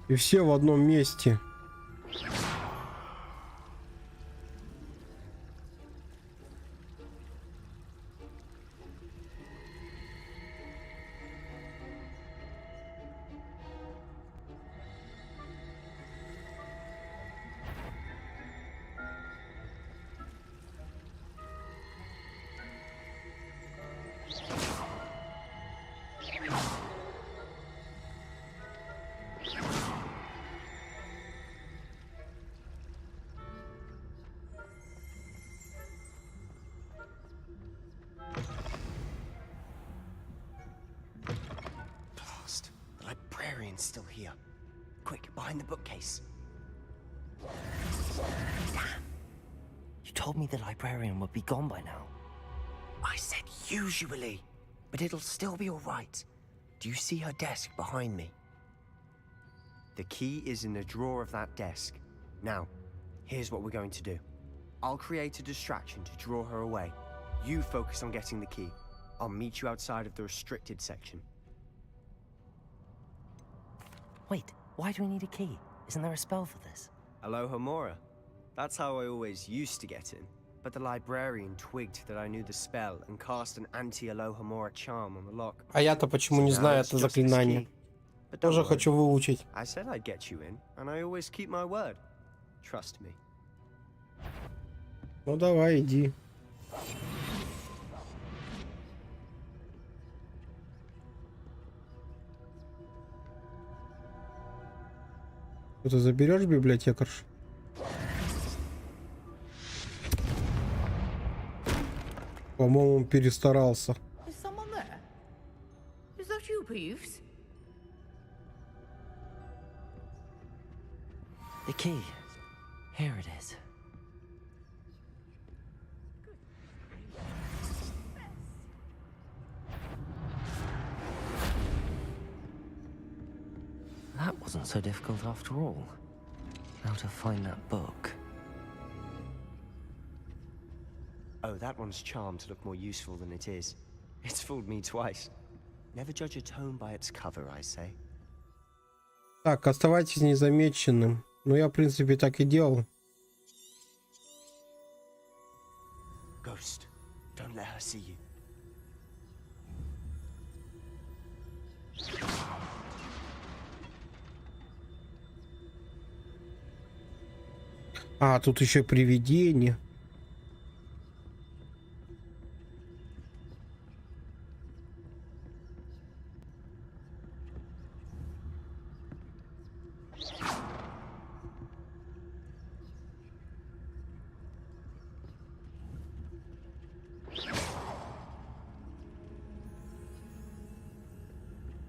И все в одном месте. Still here. Quick, behind the bookcase. Damn. You told me the librarian would be gone by now. I said usually, but it'll still be all right. Do you see her desk behind me? The key is in the drawer of that desk. Now, here's what we're going to do. I'll create a distraction to draw her away. You focus on getting the key. I'll meet you outside of the restricted section. Wait, why do we need a key? Isn't there a spell for this? Alohomora. That's how I always used to get in. But the librarian twigged that I knew the spell and cast an anti-Alohomora charm on the lock. А я-то почему не знаю это заклинание? Тоже хочу выучить. I said I'd get you in, and I always keep my word. Trust me. Ну давай, иди. Ты заберешь библиотекарш? По-моему, перестарался. Is someone there? Is that you, Peeves? The key. Here it is. That wasn't so difficult after all. Now to find that book. Oh, that one's charmed to look more useful than it is. It's fooled me twice. Never judge a tome by its cover, I say. Так, оставайтесь незамеченным. Ну, я, в принципе, так и делал. Ghost, don't let her see you. А, тут еще привидение.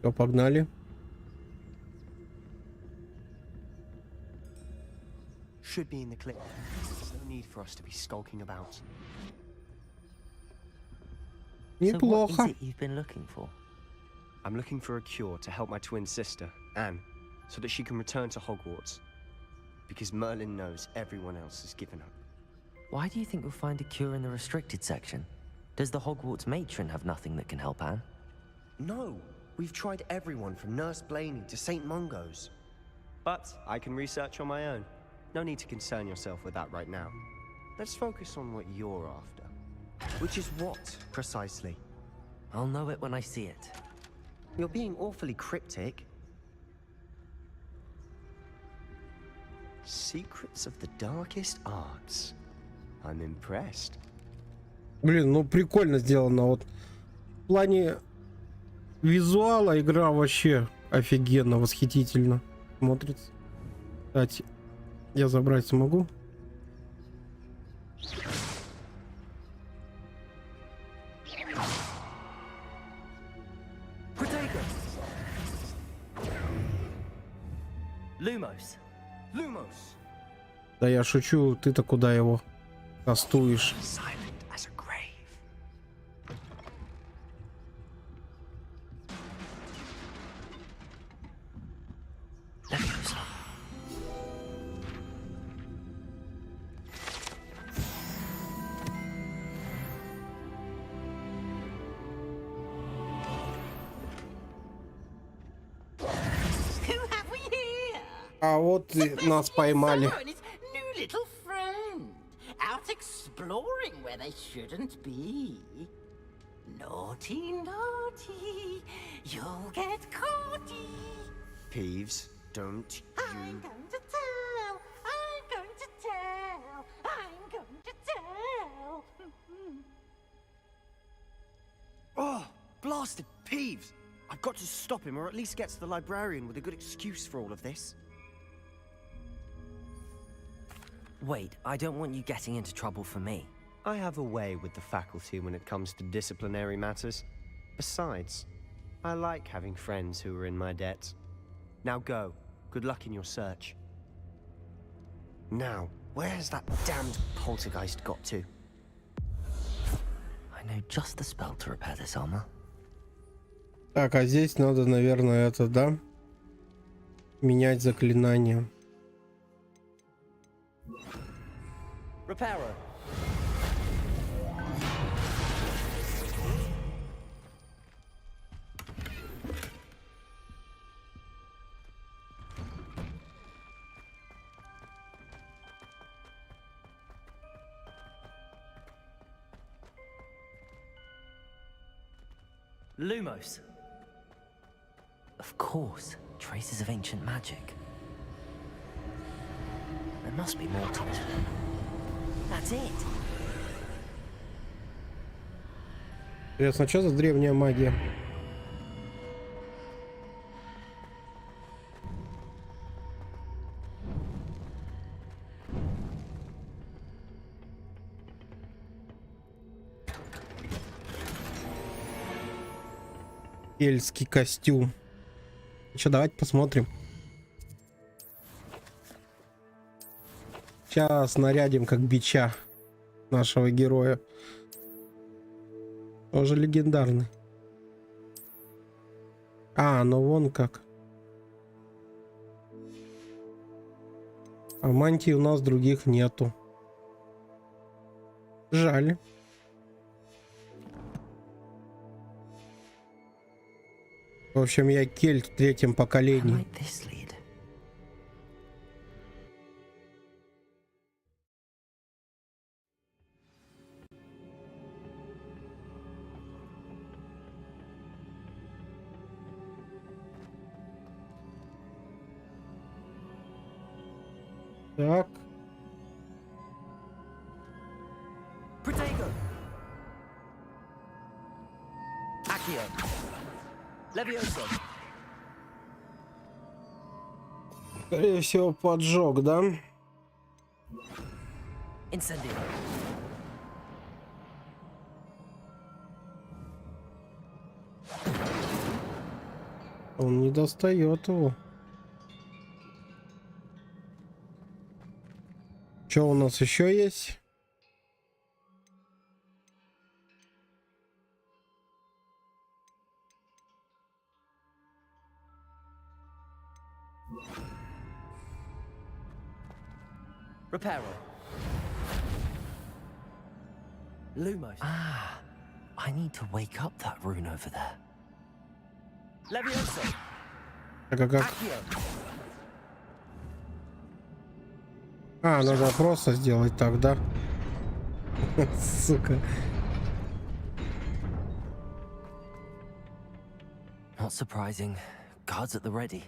Все, погнали. Should be in the clip. There's no need for us to be skulking about. Неплохо. So what is it you've been looking for? I'm looking for a cure to help my twin sister, Anne, so that she can return to Hogwarts. Because Merlin knows everyone else has given up. Why do you think we'll find a cure in the restricted section? Does the Hogwarts matron have nothing that can help Anne? No, we've tried everyone from Nurse Blaney to St. Mungo's. But I can research on my own. No need to concern yourself with that right now. Let's focus on what you're after. Which is what, precisely? I'll know it when I see it. You're being awfully cryptic. Secrets of the darkest arts. I'm impressed. Блин, ну прикольно сделано. Вот в плане визуала игра вообще офигенно, восхитительно смотрится. Кстати, я забрать смогу. Lumos. Lumos. Да я шучу, ты-то куда его кастуешь? Silent as a grave. Leviosa. Who have we here? А вот и нас поймали. So, and his new little friend, out exploring where they shouldn't be. Naughty, naughty, you'll get caughty. Peeves, don't I'm you... going to tell, I'm going to tell, I'm going to tell. Oh, blasted Peeves! I've got to stop him, or at least get to the librarian with a good excuse for all of this. Wait, I don't want you getting into trouble for me. I have a way with the faculty when it comes to disciplinary matters. Besides, I like having friends who are in my debt. Now go. Good luck in your search. Now, where's that damned poltergeist got to? I know just the spell to repair this armor. Так, а здесь надо, наверное, это, да? Менять заклинание. Repairer. Lumos. Of course, traces of ancient magic. There must be more to it. That's it. Интересно, что за древняя магия? Эльский костюм. Что, давайте посмотрим. Сейчас нарядим как бича нашего героя. Тоже легендарный. А, ну вон как. А мантий у нас других нету. Жаль. В общем, я кельт в третьем поколении. Так. Protego. Accio. Leviosa. Скорее всего, поджог, да? Incendio. Он не достает его. Что у нас еще есть? Reparo. Lumos. Ah, I need to wake up that rune over there. Leviosa. Как? Accio. А, надо просто сделать так, да? Сука. Not surprising. Guards at the ready.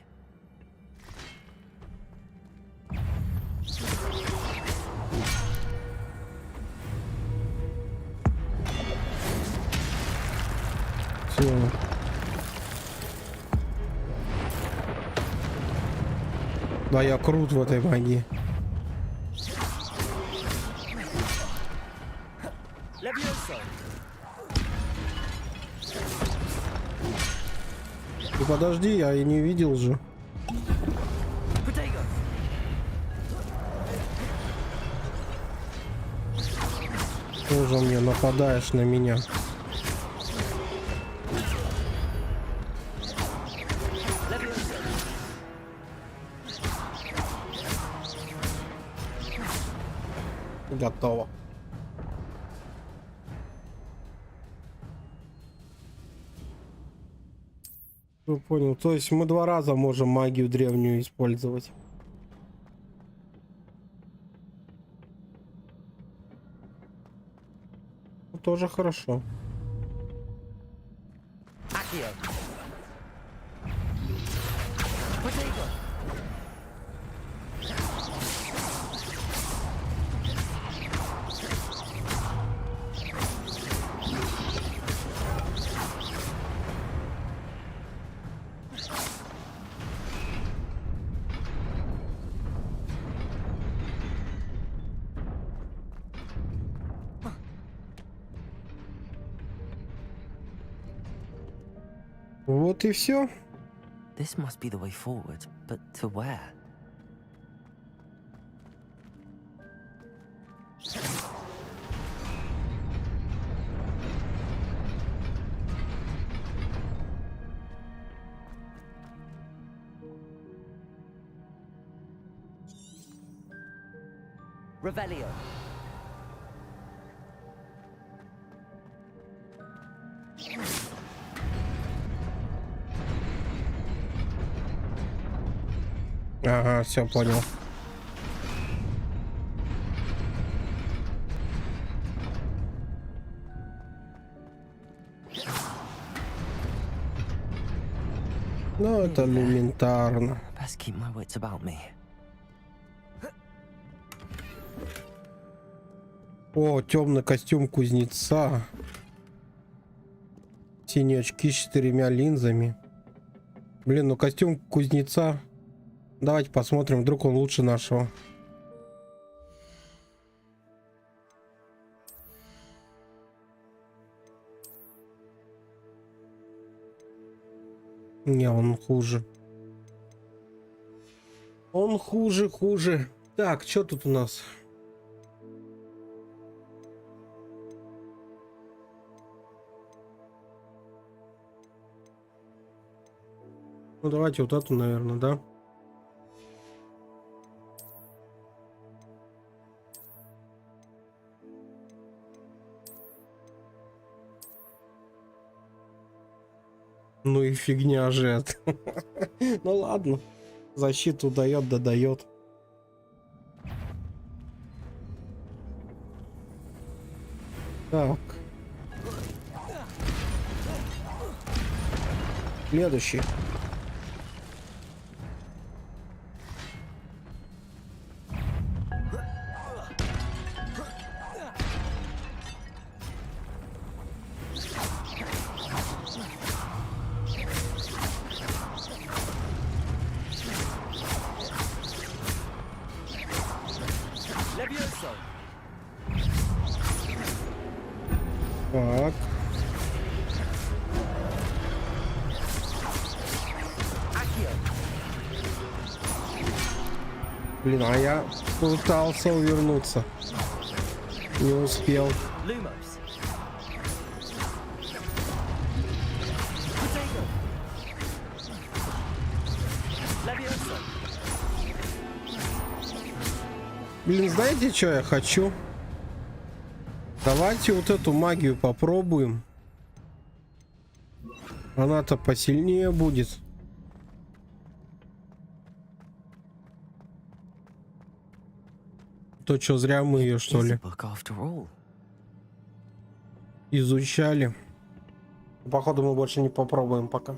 Да я крут в этой магии. И подожди, я и не видел же. Тоже мне нападаешь на меня. Готово. Ну, понял. То есть мы 2 раза можем магию древнюю использовать. Ну, тоже хорошо. Вот и все. This must be the way forward, but to where? Revelio. Ага, все понял. Ну, это элементарно. Best keep my wits about me. О, темный костюм кузнеца. Синие очки с 4 линзами. Блин, ну костюм кузнеца. Давайте посмотрим, вдруг он лучше нашего. Не, он хуже. Он хуже. Так, что тут у нас? Ну давайте вот эту, наверное, да? Ну и фигня же это. Ну ладно. Защиту дает, да дает. Так. Следующий. Так. Блин, а я пытался увернуться. Не успел. Блин, знаете, что я хочу? Давайте вот эту магию попробуем. Она-то посильнее будет. То что, зря мы ее, что ли, изучали? Походу мы больше не попробуем пока.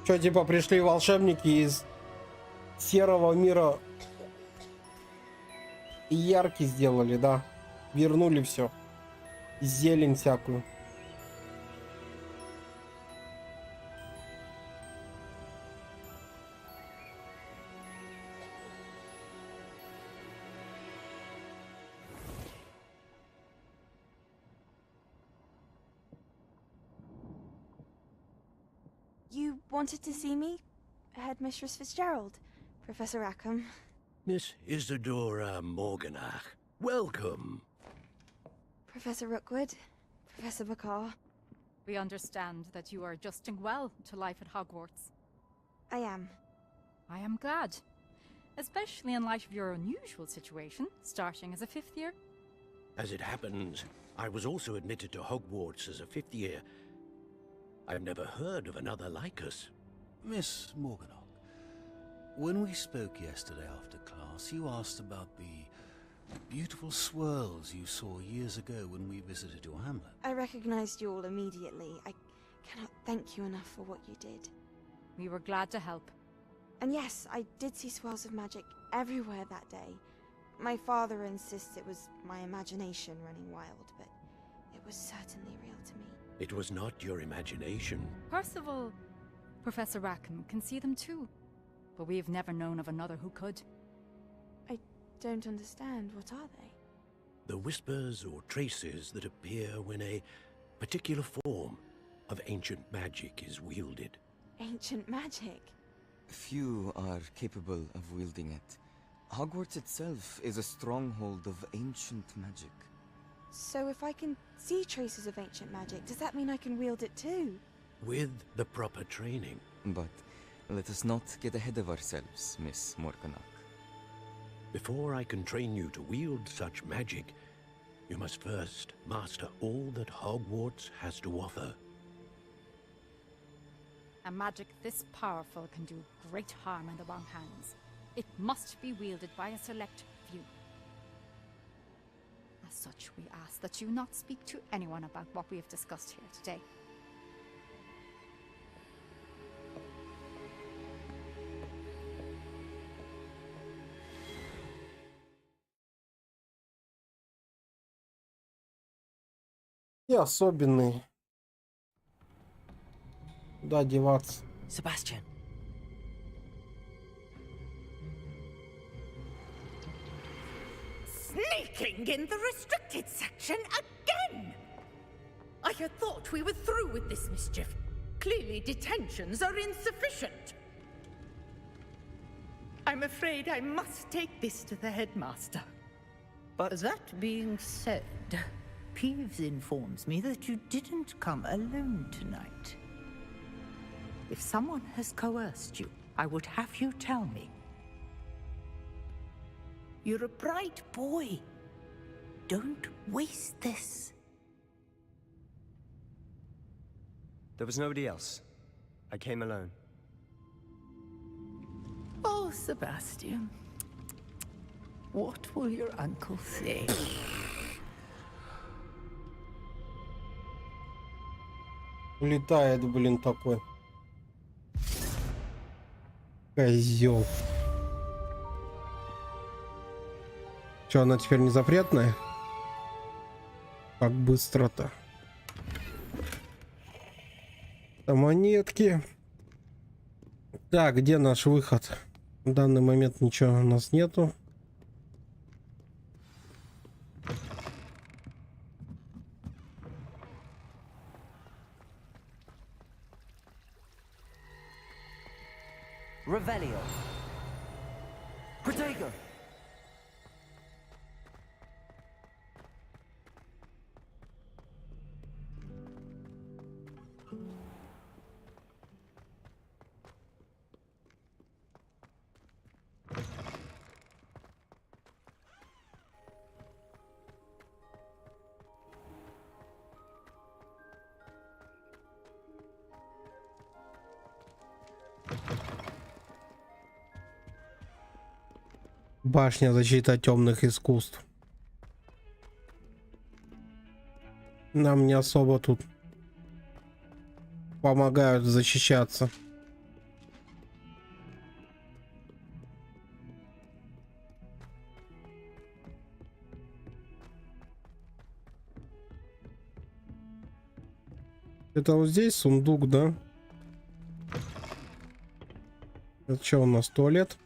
Что, типа, пришли волшебники из серого мира и яркий сделали, да? Вернули все. Зелень всякую. You wanted to see me? Headmistress Fitzgerald, Professor Rackham. Miss Isadora Morganach, welcome. Professor Rookwood, Professor Bakar. We understand that you are adjusting well to life at Hogwarts. I am. I am glad. Especially in light of your unusual situation, starting as a 5th year. As it happens, I was also admitted to Hogwarts as a 5th year. I've never heard of another like us. Miss Morganach, when we spoke yesterday after class, you asked about the beautiful swirls you saw years ago when we visited your hamlet. I recognized you all immediately. I cannot thank you enough for what you did. We were glad to help. And yes, I did see swirls of magic everywhere that day. My father insists it was my imagination running wild, but it was certainly real to me. It was not your imagination. Percival, Professor Rackham can see them too. But we've never known of another who could. I don't understand. What are they? The whispers or traces that appear when a particular form of ancient magic is wielded. Ancient magic? Few are capable of wielding it. Hogwarts itself is a stronghold of ancient magic. So if I can see traces of ancient magic, does that mean I can wield it too? With the proper training. But let us not get ahead of ourselves, Miss Morganach. Before I can train you to wield such magic, you must first master all that Hogwarts has to offer. A magic this powerful can do great harm in the wrong hands. It must be wielded by a select few. As such, we ask that you not speak to anyone about what we have discussed here today. И особенный. Куда деваться? Sebastian. Sneaking in the restricted section again! I had thought we were through with this mischief. Clearly detentions are insufficient. I'm afraid I must take this to the headmaster. But that being said, Peeves informs me that you didn't come alone tonight. If someone has coerced you, I would have you tell me. You're a bright boy. Don't waste this. There was nobody else. I came alone. Oh, Sebastian. What will your uncle say? Улетает, блин, такой. Козел. Что, она теперь не запретная? Как быстро-то. Монетки. Так, где наш выход? В данный момент ничего у нас нету. Revelio. Protego. Башня защиты темных искусств. Нам не особо тут помогают защищаться. Это вот здесь сундук, да? Это что у нас, туалет?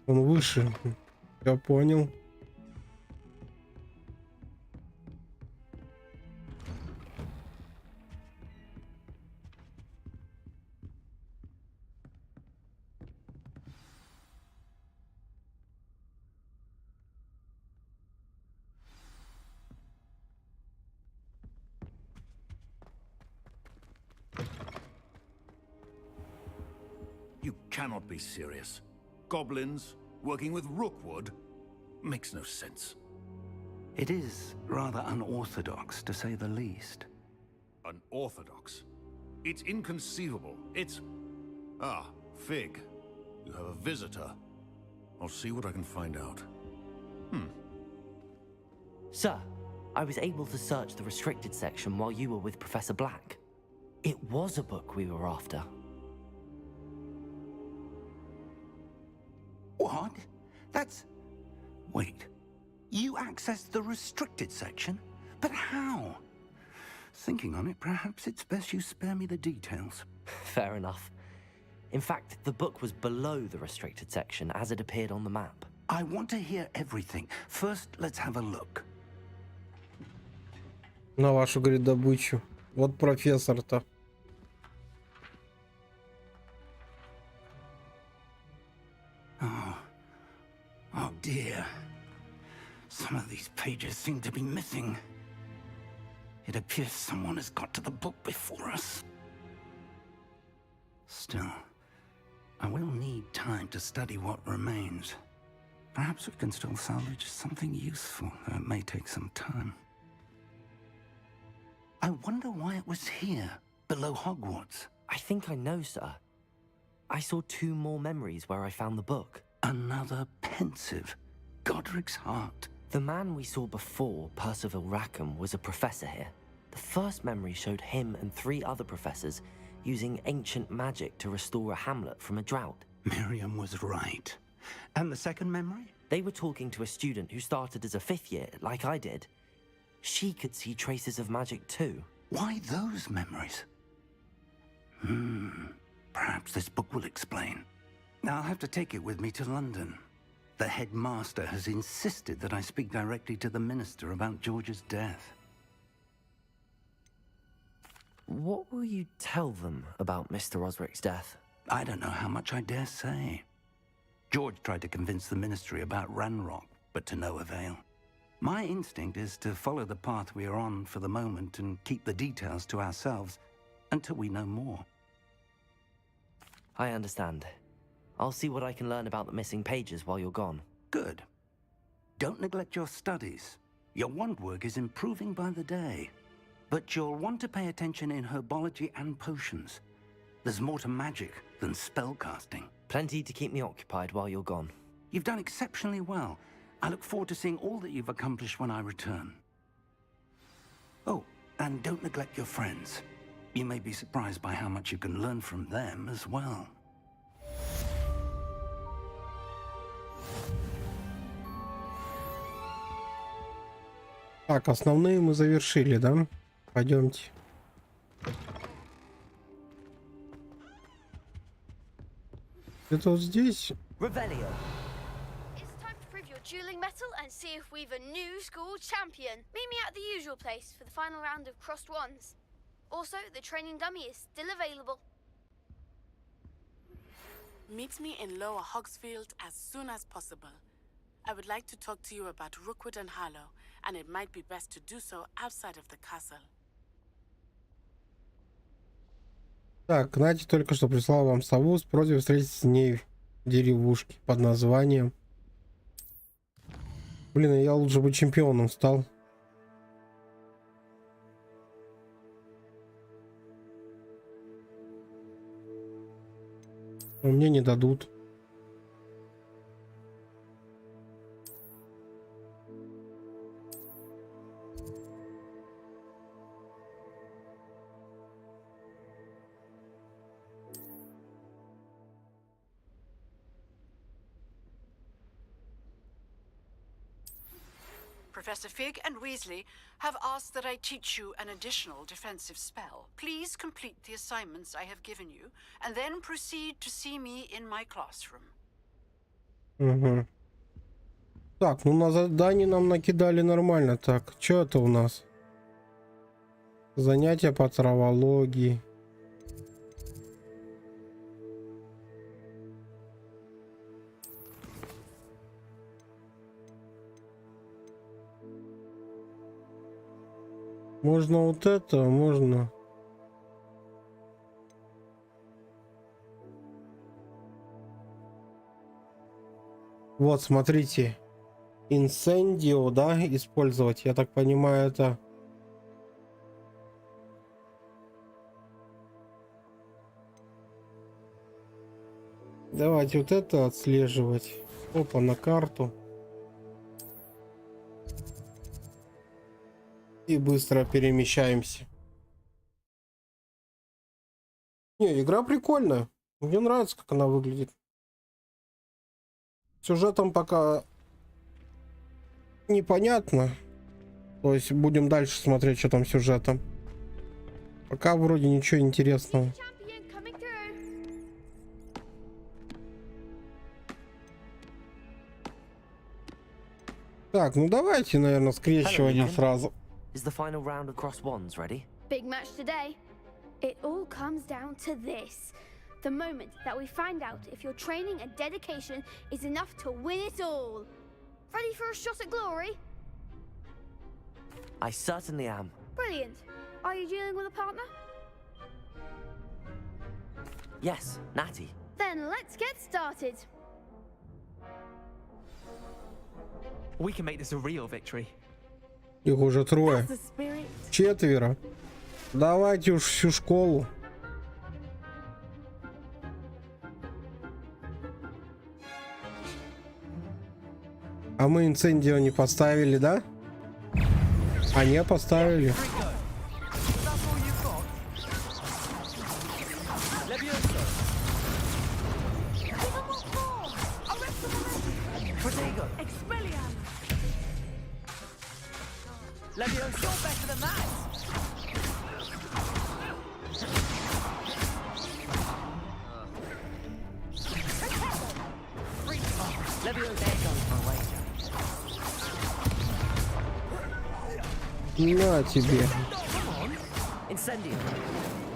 Он выше. Я понял. You cannot be serious. Goblins working with Rookwood makes no sense. It is rather unorthodox, to say the least. Unorthodox? It's inconceivable. It's... Ah, Fig. You have a visitor. I'll see what I can find out. Sir, I was able to search the restricted section while you were with Professor Black. It was a book we were after. What? That's... Wait. You accessed the restricted section? But how? Thinking on it, perhaps it's best you spare me the details. Fair enough. In fact, the book was below the restricted section as it appeared on the map. I want to hear everything. First, let's have a look. На вашу, говорит, добычу. Вот профессор-то. Oh dear. Some of these pages seem to be missing. It appears someone has got to the book before us. Still, I will need time to study what remains. Perhaps we can still salvage something useful, though it may take some time. I wonder why it was here, below Hogwarts. I think I know, sir. I saw 2 more memories where I found the book. Another pensive. Godric's heart. The man we saw before, Percival Rackham, was a professor here. The first memory showed him and 3 other professors using ancient magic to restore a hamlet from a drought. Miriam was right. And the second memory? They were talking to a student who started as a 5th year, like I did. She could see traces of magic too. Why those memories? Perhaps this book will explain. Now I'll have to take it with me to London. The headmaster has insisted that I speak directly to the minister about George's death. What will you tell them about Mr. Osric's death? I don't know how much I dare say. George tried to convince the ministry about Ranrock, but to no avail. My instinct is to follow the path we are on for the moment and keep the details to ourselves until we know more. I understand. I'll see what I can learn about the missing pages while you're gone. Good. Don't neglect your studies. Your wand work is improving by the day. But you'll want to pay attention in herbology and potions. There's more to magic than spellcasting. Plenty to keep me occupied while you're gone. You've done exceptionally well. I look forward to seeing all that you've accomplished when I return. Oh, and don't neglect your friends. You may be surprised by how much you can learn from them as well. Так, основные мы завершили, да? Пойдемте. Это вот здесь. Revelio. It's time to prove your dueling mettle and see if we've a new school champion. Meet me at the usual place for the final round of crossed wands. Also, the training dummy is still available. Meet me in Lower Hogsfield as soon as possible. I would like to talk to you about Rookwood and Harlow, and it might be best to do so outside of the castle. Так, Надя только что прислала вам сову с просьбой встретиться с ней в деревушке под названием. Блин, я лучше бы чемпионом стал. Но мне не дадут. Professor Fig and Weasley have asked that I teach you an additional defensive spell. Please complete the assignments I have given you, and then proceed to see me in my classroom. Угу. Так, ну на задание нам накидали нормально. Так, что это у нас? Занятия по травологии. Можно вот это, можно. Вот, смотрите. Инсендио, да, использовать. Я так понимаю, это... Давайте вот это отслеживать. Опа, на карту. И быстро перемещаемся. Не, игра прикольная. Мне нравится, как она выглядит. Сюжетом пока непонятно. То есть будем дальше смотреть, что там с сюжетом. Пока вроде ничего интересного. Так, ну давайте, наверное, скрещивание сразу. Is the final round of cross wands ready? Big match today. It all comes down to this. The moment that we find out if your training and dedication is enough to win it all. Ready for a shot at glory? I certainly am. Brilliant. Are you dealing with a partner? Yes, Natty. Then let's get started. We can make this a real victory. Их уже трое. Четверо. Давайте уж всю школу. А мы инцендио не поставили, да? А не поставили. На тебе.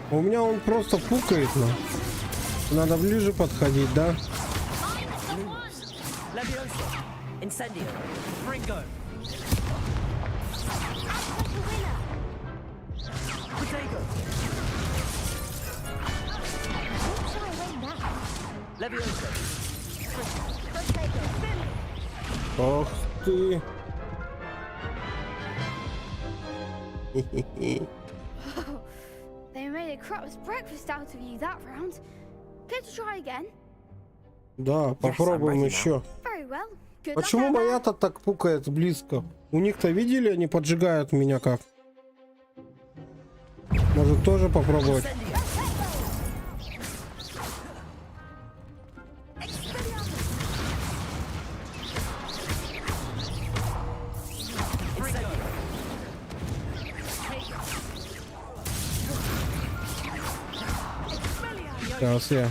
У меня он просто пукает, но надо ближе подходить, да? Ох ты. They made a crap's breakfast out of you that round. Care to try again? Да, попробуем еще. Very well. Good Почему luck, моя-то так пукает близко? У них-то видели, они поджигают меня как? Может тоже попробовать? Сейчас я.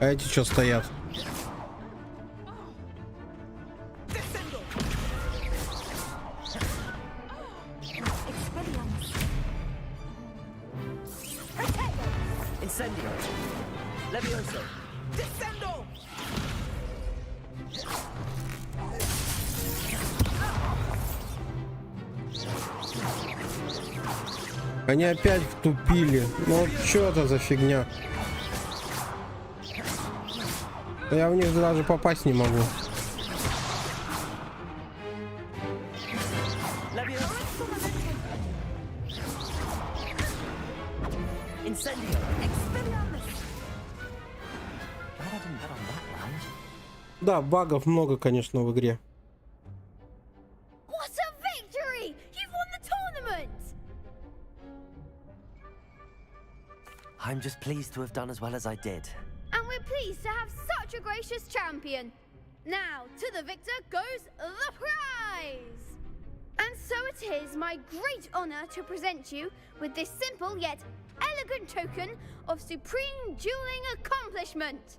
А эти что стоят? Они опять втупили. Ну что это за фигня? Я в них даже попасть не могу. Да, багов много, конечно, в игре. I'm just pleased to have done as well as I did. And we're pleased to have such a gracious champion. Now, to the victor goes the prize! And so it is my great honor to present you with this simple yet elegant token of supreme dueling accomplishment.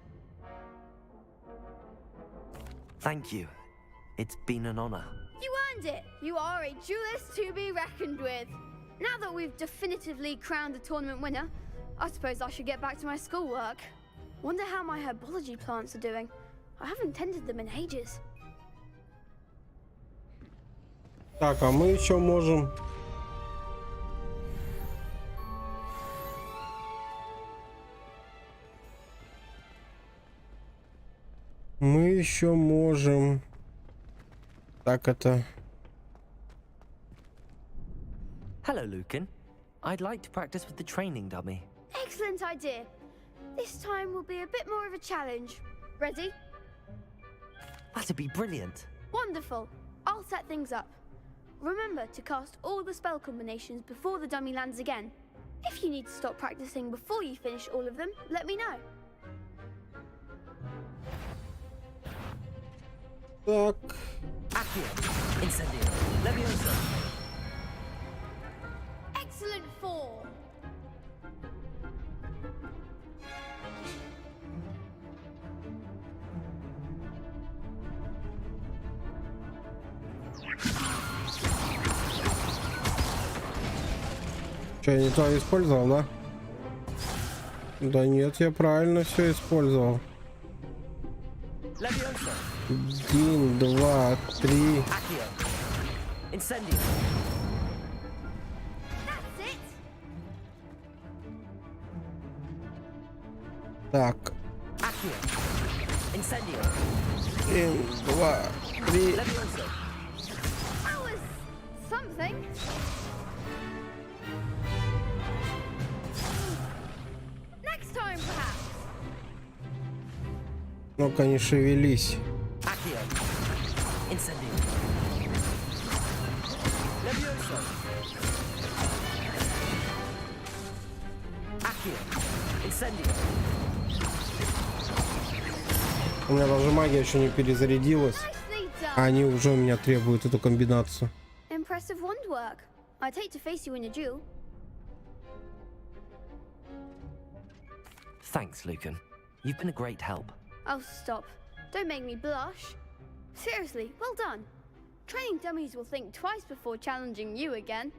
Thank you. It's been an honor. You earned it. You are a duelist to be reckoned with. Now that we've definitively crowned the tournament winner, I suppose I should get back to my schoolwork. Wonder how my herbology plants are doing. I haven't tended them in ages. Так, а мы еще можем... Мы еще можем... Так, это... Hello, Lucan. I'd like to practice with the training dummy. Excellent idea. This time will be a bit more of a challenge. Ready? That'd be brilliant. Wonderful. I'll set things up. Remember to cast all the spell combinations before the dummy lands again. If you need to stop practicing before you finish all of them, let me know. Так. Accio. Incendio. Leviosa. Excellent form. Что, я не то использовал, да? Да нет, я правильно все использовал. 1, 2, 3. Так. 1, 2, 3. Something. Next time, perhaps. Ну-ка, не шевелись. У меня даже магия еще не перезарядилась, а они уже у меня требуют эту комбинацию. Impressive wand work. I'd hate to face you in a duel. Thanks, Lucan. You've been a great help. Oh, stop. Don't make me blush. Seriously, well done. Training dummies will think twice before challenging you again.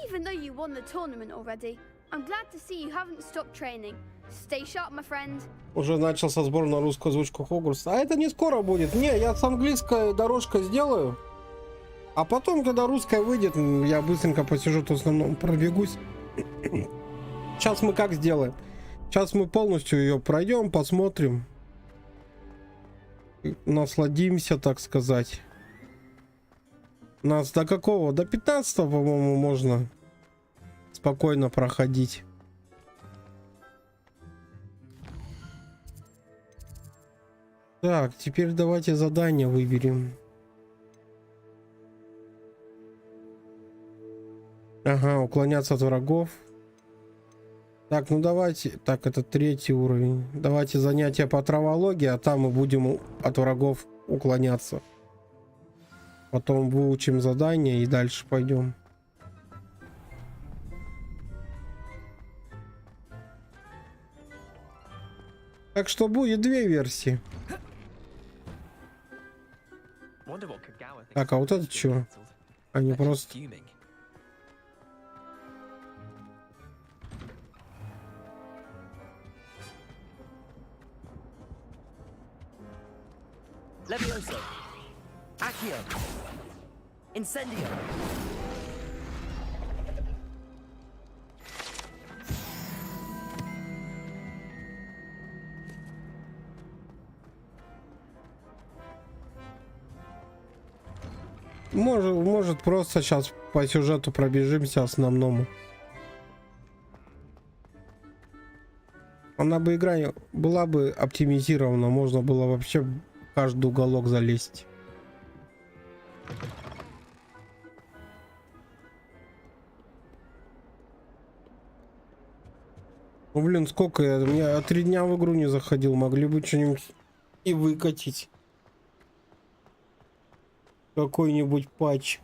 Even though you won the tournament already, I'm glad to see you haven't stopped training. Stay sharp, my friend. Уже начался сбор на русскую озвучку Хогвартса. А это не скоро будет. Не, я с английской дорожкой сделаю. А потом, когда русская выйдет, я быстренько по сюжету основному пробегусь. Сейчас мы как сделаем? Сейчас мы полностью ее пройдем, посмотрим. Насладимся, так сказать. Нас до какого? До 15-го, по-моему, можно спокойно проходить. Так, теперь давайте задание выберем. Ага, уклоняться от врагов. Так, ну давайте. Так, это 3-й уровень. Давайте занятия по травологии, а там мы будем от врагов уклоняться. Потом выучим задание и дальше пойдем. Так что будет 2 версии. Так, а вот это что? Они просто... Levioso. Accio. Incendio. Может просто сейчас по сюжету пробежимся основному. Она бы игра была бы оптимизирована, можно было вообще в каждый уголок залезть. Ну, блин, сколько я... У меня 3 дня в игру не заходил. Могли бы что-нибудь и выкатить. Какой-нибудь патчик.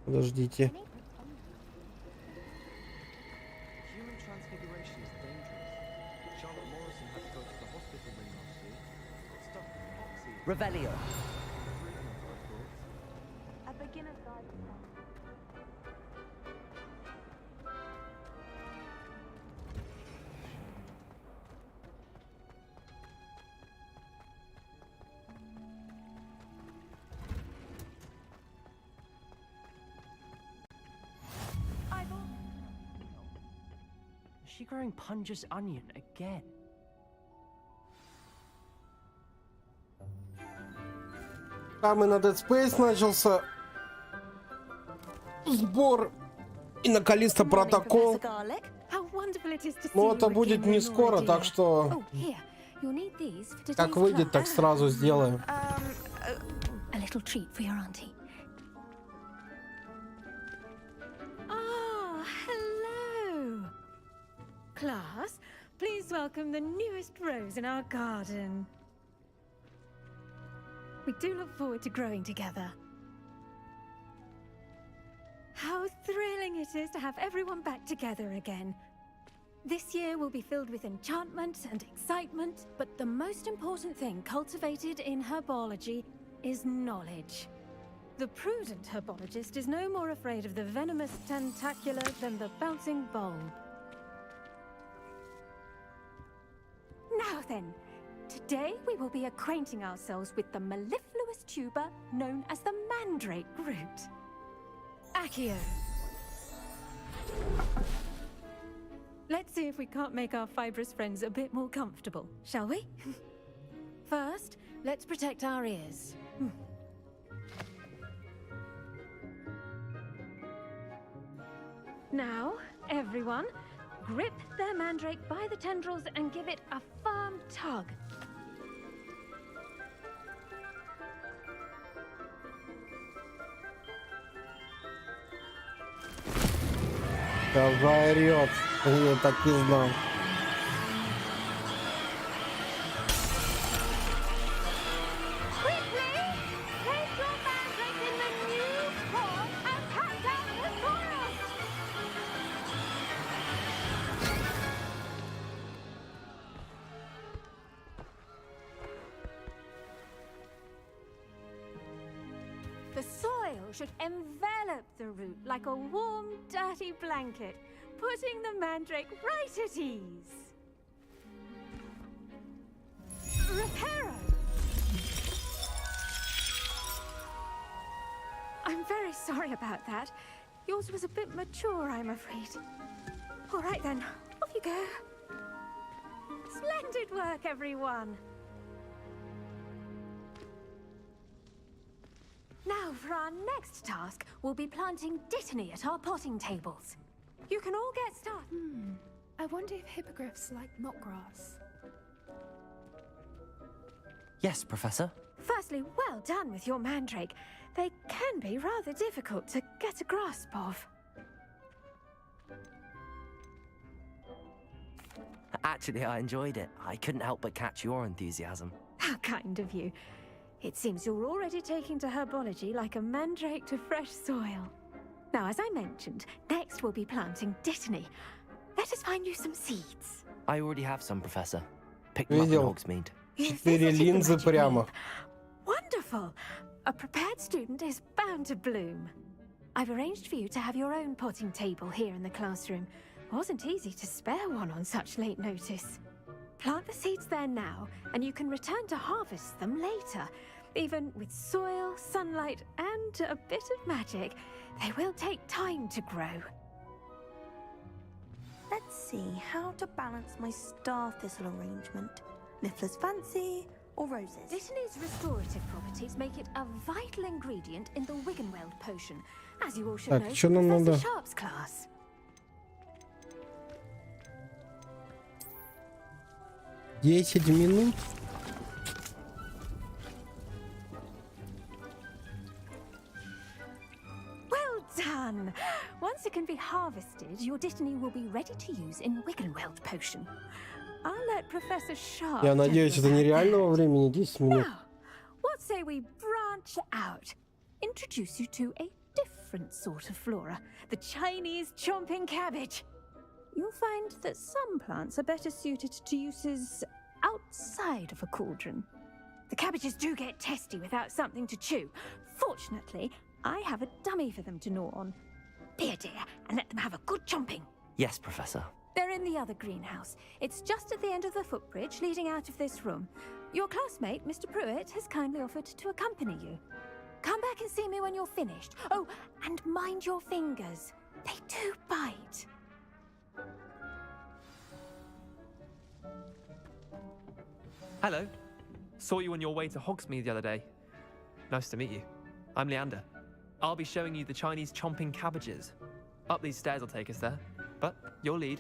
Подождите. Revelio. A beginner's guide. Is she growing Punja's onion again? Там и на Dead Space начался сбор. И на Калиста протокол. Но это будет не скоро, так что... Как выйдет, так сразу сделаем. Class, please welcome the newest rose in our garden. We do look forward to growing together. How thrilling it is to have everyone back together again. This year will be filled with enchantment and excitement, but the most important thing cultivated in herbology is knowledge. The prudent herbologist is no more afraid of the venomous tentacular than the bouncing bulb. Now then, today we will be acquainting ourselves with the mellifluous tuber known as the mandrake root. Accio. Let's see if we can't make our fibrous friends a bit more comfortable, shall we? First, let's protect our ears. Now, everyone, grip their mandrake by the tendrils and give it a firm tug. Давай, орёт. Я так и знал. The soil should envelop the root like a warm, dirty blanket, putting the mandrake right at ease. Reparo! I'm very sorry about that. Yours was a bit mature, I'm afraid. All right then, off you go. Splendid work, everyone. Now, for our next task, we'll be planting dittany at our potting tables. You can all get started. I wonder if hippogriffs like knotgrass. Yes, Professor. Firstly, well done with your mandrake. They can be rather difficult to get a grasp of. Actually, I enjoyed it. I couldn't help but catch your enthusiasm. How kind of you. It seems you're already taking to herbology like a mandrake to fresh soil. Now, as I mentioned, next we'll be planting dittany. Let us find you some seeds. I already have some, Professor. Pick them up in Hogsmeade. 4 линзы прямо. Wonderful! A prepared student is bound to bloom. I've arranged for you to have your own potting table here in the classroom. Wasn't easy to spare one on such late notice. Plant the seeds there now, and you can return to harvest them later. Even with soil, sunlight, and a bit of magic, they will take time to grow. Let's see how to balance my star thistle arrangement. Niffler's fancy or roses? Dittany's restorative properties make it a vital ingredient in the Wiggenweld potion, as you all should Так, know что from нам Professor надо? Sharp's class. 10 минут. Well done! Once it can be harvested, your Dittany will be ready to use in Wiggenweld potion. I'll let Professor Sharp. Я tell надеюсь, you это about нереального времени 10 минут. Now, what say we branch out? Introduce you to a different sort of flora, the Chinese chomping cabbage. You'll find that some plants are better suited to uses outside of a cauldron. The cabbages do get testy without something to chew. Fortunately, I have a dummy for them to gnaw on. Be a dear and let them have a good chomping. Yes, Professor. They're in the other greenhouse. It's just at the end of the footbridge leading out of this room. Your classmate, Mr. Pruitt, has kindly offered to accompany you. Come back and see me when you're finished. Oh, and mind your fingers. They do bite. Hello. Saw you on your way to Hogsmeade the other day. Nice to meet you. I'm Leander. I'll be showing you the Chinese chomping cabbages. Up these stairs will take us there, but you'll lead.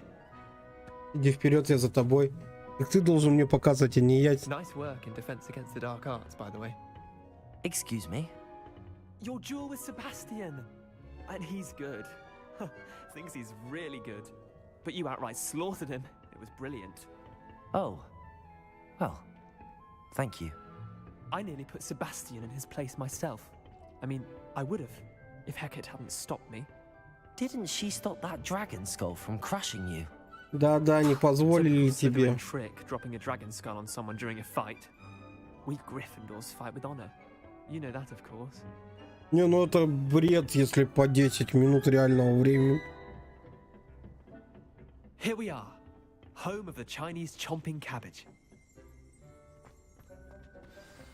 Иди вперед, я за тобой. Так ты должен мне показывать, а не я. Nice work in defense against the dark arts, by the way. Excuse me? Your duel with Sebastian. And he's good. Thinks he's really good. But you outright slaughtered him. It was brilliant. Oh. Well, thank you. I nearly put Sebastian in his place myself. I mean, I would have, if Hecate hadn't stopped me. Didn't she stop that dragon skull from crushing you? Да, не позволили It's a тебе. considering trick, dropping a dragon skull on someone during a fight. We Gryffindors fight with honor. You know that, of course. Не, ну это бред, если по 10 минут реального времени. Here we are, home of the Chinese chomping cabbage.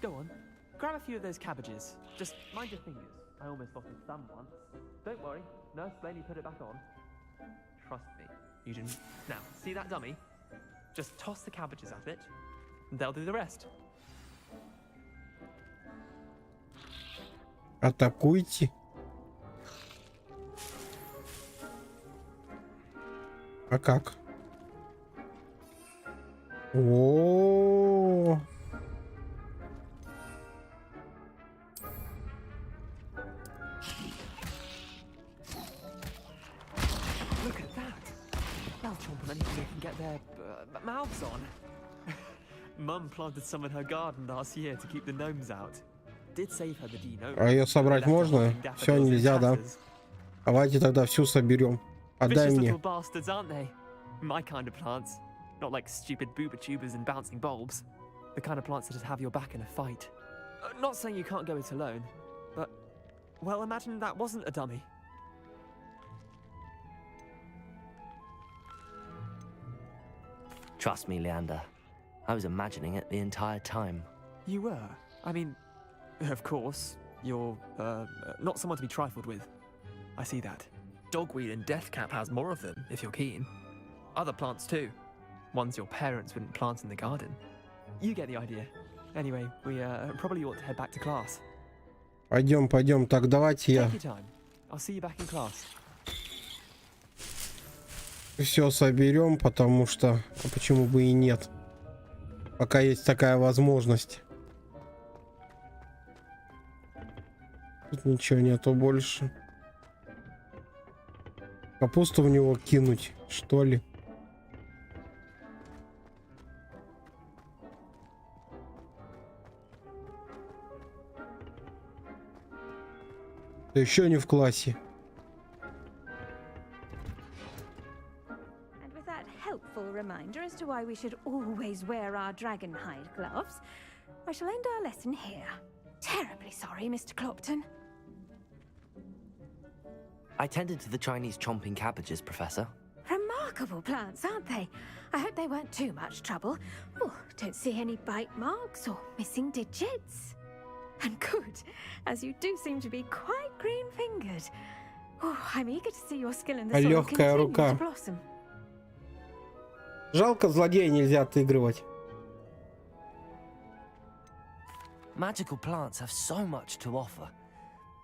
Go on, grab a few of those cabbages. Just mind your fingers. I almost lost his thumb once. Don't worry, Nurse Blaney put it back on. Trust me, you didn't. Now, see that dummy? Just toss the cabbages at it, and they'll do the rest. Атакуйте. А как? О. Look at that. They'll chomp on anything they can get their mouths on. Mum planted some in her garden last year to keep the gnomes out. Did save her the Dino. А ее собрать можно? Все нельзя, да? Давайте тогда всю соберем. Отдай Vicious мне. little bastards, aren't they? My kind of plants. Not like stupid booba tubers and bouncing bulbs. The kind of plants that just have your back in a fight. Not saying you can't go it alone, but, well, imagine that wasn't a dummy. Trust me, Leander. I was imagining it the entire time. You were? I mean, of course, you're, not someone to be trifled with. I see that. Dogweed and deathcap has more of them, if you're keen. Other plants too. Ones your parents wouldn't plant in the garden. You get the idea. Anyway, we probably ought to head back to class. Пойдем. Так, давайте я Take your time. I'll see you back in class. все соберем, потому что... А почему бы и нет? Пока есть такая возможность. Тут ничего нету больше. Капусту в него кинуть, что ли? Да еще не в классе. And with that helpful reminder as to why we should always wear our dragon hide gloves, I shall end our lesson here. Terribly sorry, Mr. Clopton. I tended to the Chinese chomping cabbages, Professor. Remarkable plants, aren't they? I hope they weren't too much trouble. Oh, don't see any bite marks or missing digits. And good, as you do seem to be quite green-fingered. Oh, I'm eager to see your skill in the soil Легкая continue рука. to blossom. Жалко, злодея нельзя отыгрывать. Magical plants have so much to offer.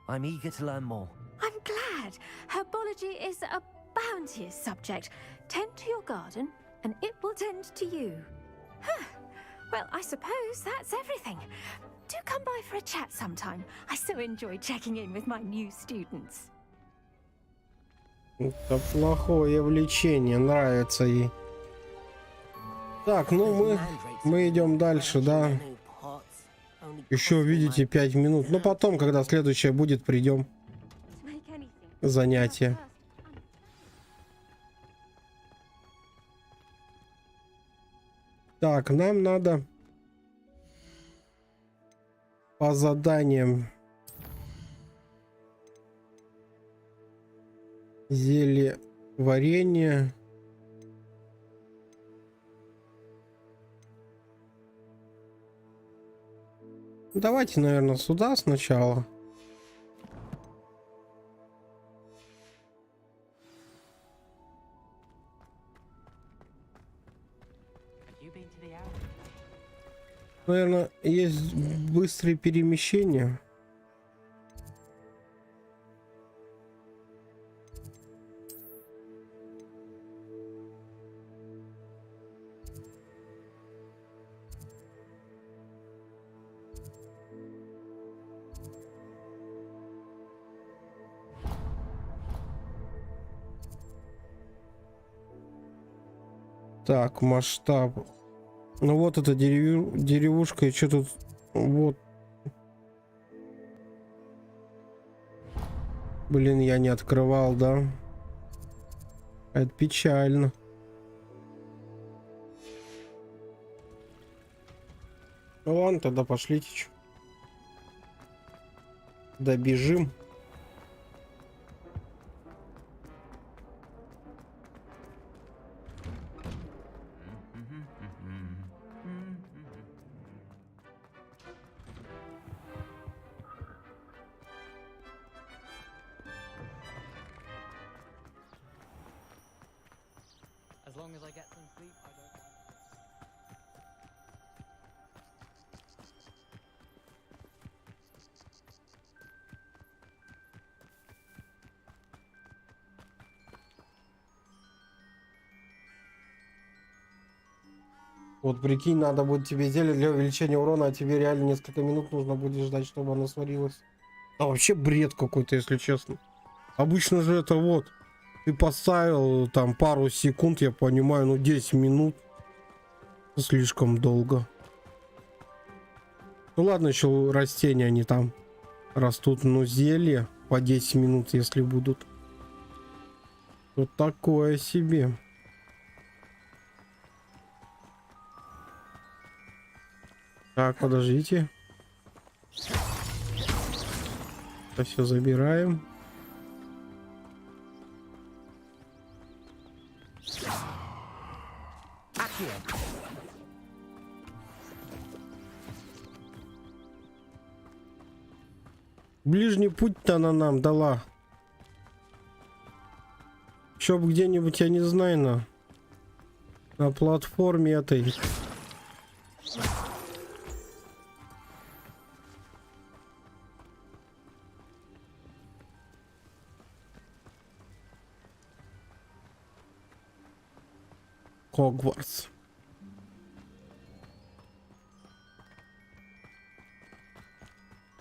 I'm eager to learn more. I'm glad. Herbology is a bounteous subject. Tend to your garden, and it will tend to you. Huh. Well, I suppose that's everything. Do come by for a chat sometime. I so enjoy checking in with my new students. Это плохое влечение, нравится ей. Так, ну мы идем дальше, да. Еще, видите, 5 минут. Но потом, когда следующее будет, придем. Занятие. Так, нам надо по заданиям зелье варенье. Давайте, наверное, сюда сначала. Наверное, есть быстрые перемещения. Так, масштаб. Ну вот эта деревушка, и что тут? Вот. Блин, я не открывал, да? Это печально. Ну ладно, тогда пошлите. Добежим. Вот прикинь, надо будет тебе зелье для увеличения урона, а тебе реально несколько минут нужно будет ждать, чтобы оно сварилось. А вообще бред какой-то, если честно. Обычно же это вот, ты поставил там пару секунд, я понимаю, ну 10 минут. Слишком долго. Ну ладно, еще растения они там растут, но зелье по 10 минут, если будут. Вот такое себе. Так, подождите. Это все забираем. Ближний путь-то она нам дала. Чтоб где-нибудь, я не знаю, на платформе этой. Hogwarts.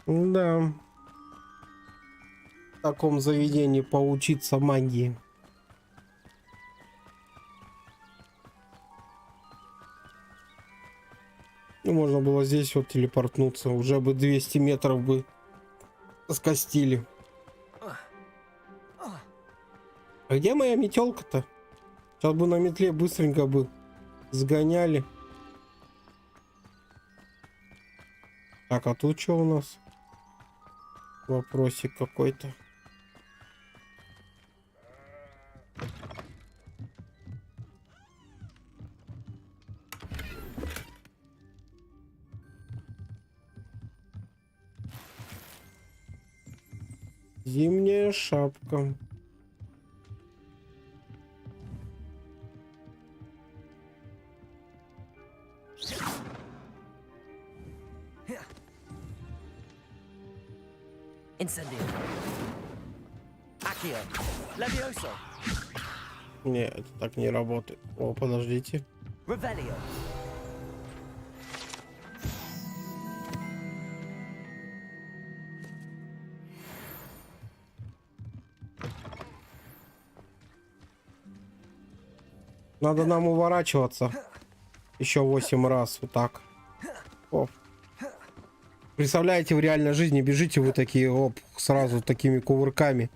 Да. В таком заведении поучиться магии. Ну, можно было здесь вот телепортнуться. Уже бы 200 метров бы скостили. А где моя метелка-то? Сейчас бы на метле быстренько бы сгоняли. Так, а тут что у нас? Вопросик какой-то. Зимняя шапка. Incendio. Accio. Levioso. Не, это так не работает. О, подождите. Revelio. Надо нам уворачиваться. Еще 8 раз. Вот так. Оп. Представляете, в реальной жизни бежите вы такие, оп, сразу такими кувырками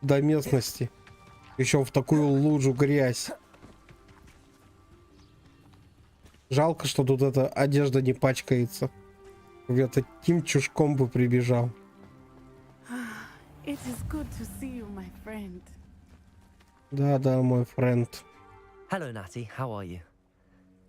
до местности. Еще в такую лужу грязь. Жалко, что тут эта одежда не пачкается. Где-то Тим чушком бы прибежал. It is good to see you, my friend. Да, мой френд. Hello, Natty. How are you?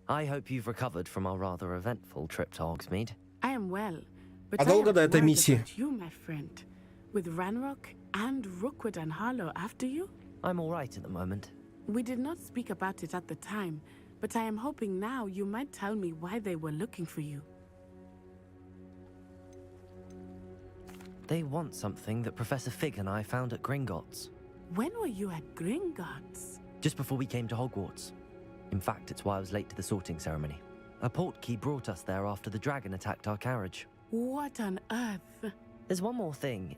I hope you've recovered from our rather eventful trip to Hogsmeade. I am well, but А I долго am до этой worried миссии? about you, my friend. With Ranrock and Rookwood and Harlow after you? I'm all right at the moment. We did not speak about it at the time, but I am hoping now you might tell me why they were looking for you. They want something that Professor Fig and I found at Gringotts. When were you at Gringotts? Just before we came to Hogwarts. In fact, it's why I was late to the sorting ceremony. A portkey brought us there after the dragon attacked our carriage. What on earth? There's one more thing.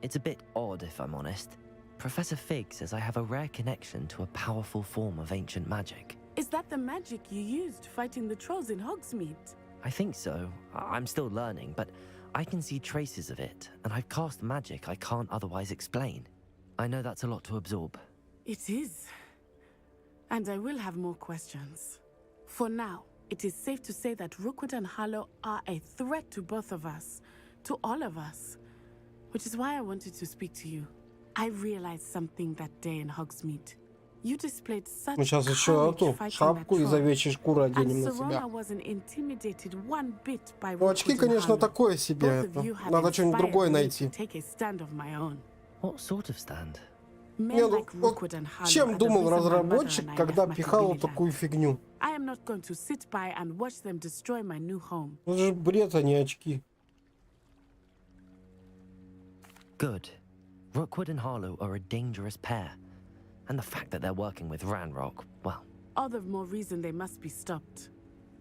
It's a bit odd, if I'm honest. Professor Fig says I have a rare connection to a powerful form of ancient magic. Is that the magic you used fighting the trolls in Hogsmeade? I think so. I'm still learning, but I can see traces of it, and I've cast magic I can't otherwise explain. I know that's a lot to absorb. It is. And I will have more questions. For now, it is safe to say that Rookwood and Harlow are a threat to both of us, to all of us. Which is why I wanted to speak to you. I realized something that day in Hogsmeade. You displayed such Мы сейчас еще эту шапку из овечьей шкуры оденем на себя. Ну, очки, конечно, такое себе. Надо что-нибудь другое найти. What sort of stand? Не, ну, вот чем думал разработчик, когда пихал вот такую фигню? Это же бред, а не очки. Good. Rookwood and Harlow are a dangerous pair. And the fact that they're working with Ranrock, well... All the more reason they must be stopped.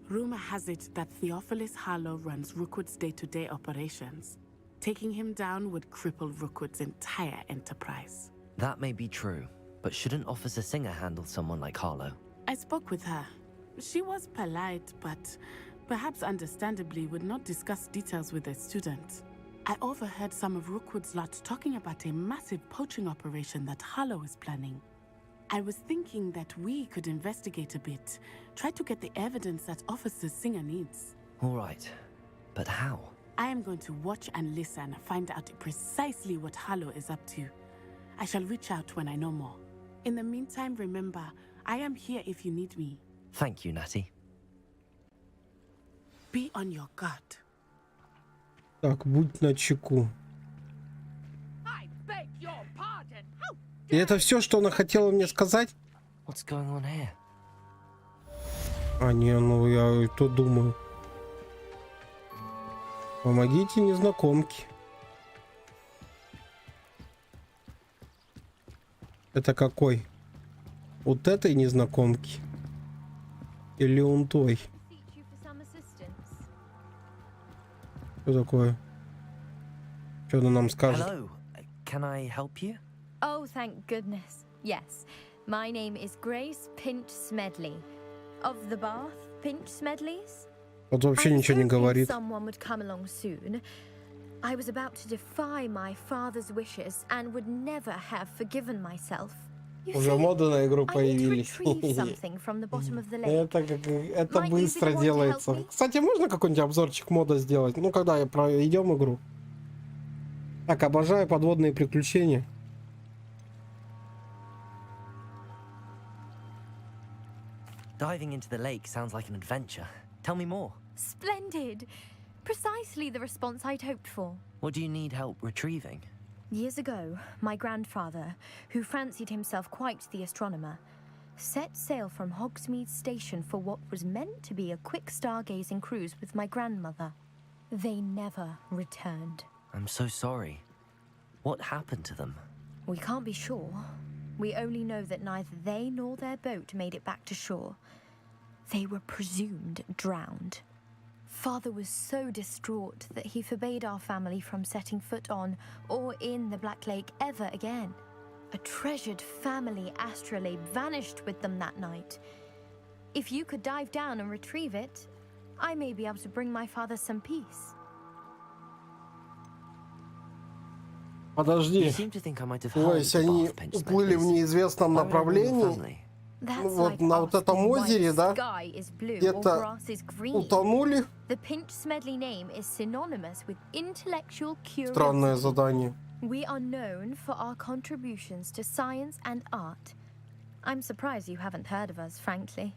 Rumor has it that Theophilus Harlow runs Rookwood's day-to-day operations. Taking him down would cripple Rookwood's entire enterprise. That may be true, but shouldn't Officer Singer handle someone like Harlow? I spoke with her. She was polite, but perhaps understandably would not discuss details with a student. I overheard some of Rookwood's lot talking about a massive poaching operation that Harlow is planning. I was thinking that we could investigate a bit, try to get the evidence that Officer Singer needs. All right, but how? I am going to watch and listen, find out precisely what Harlow is up to. I shall reach out when I know more. In the meantime, remember, I am here if you need me. Thank you, Natty. Be on your guard. Так, будь начеку. И это все, что она хотела мне сказать? What's going on here? А не, ну я и то думаю. Помогите незнакомке. Это какой? Вот этой незнакомки? Или он той? Что такое? Что она нам скажет? Hello, can I help you? Oh, thank goodness. Yes. My name is Grace Pinch Smedley. Of the Bath Pinch Smedleys? Вот вообще ничего не говорит. Someone would come along soon. I was about to defy my father's wishes and would never have forgiven myself. Уже моды на игру появились. Это быстро делается. Кстати, можно какой-нибудь обзорчик мода сделать? Ну, когда пройдем игру. Так, обожаю подводные приключения. Diving into the lake sounds like an adventure. Tell me more. Splendid. Precisely the response I'd hoped for. What do you need help retrieving? Years ago, my grandfather, who fancied himself quite the astronomer, set sail from Hogsmeade Station for what was meant to be a quick stargazing cruise with my grandmother. They never returned. I'm so sorry. What happened to them? We can't be sure. We only know that neither they nor their boat made it back to shore. They were presumed drowned. Father was so distraught that he forbade our family from setting foot on or in the Black Lake ever again. A treasured family astrolabe vanished with them that night. If you could dive down and retrieve it, I may be able to bring my father some peace. Подожди. Ой, если они уплыли в неизвестном направлении, вот на вот этом озере, да, где-то утонули. Странное задание. We are known for our contributions to science and art. I'm surprised you haven't heard of us, frankly.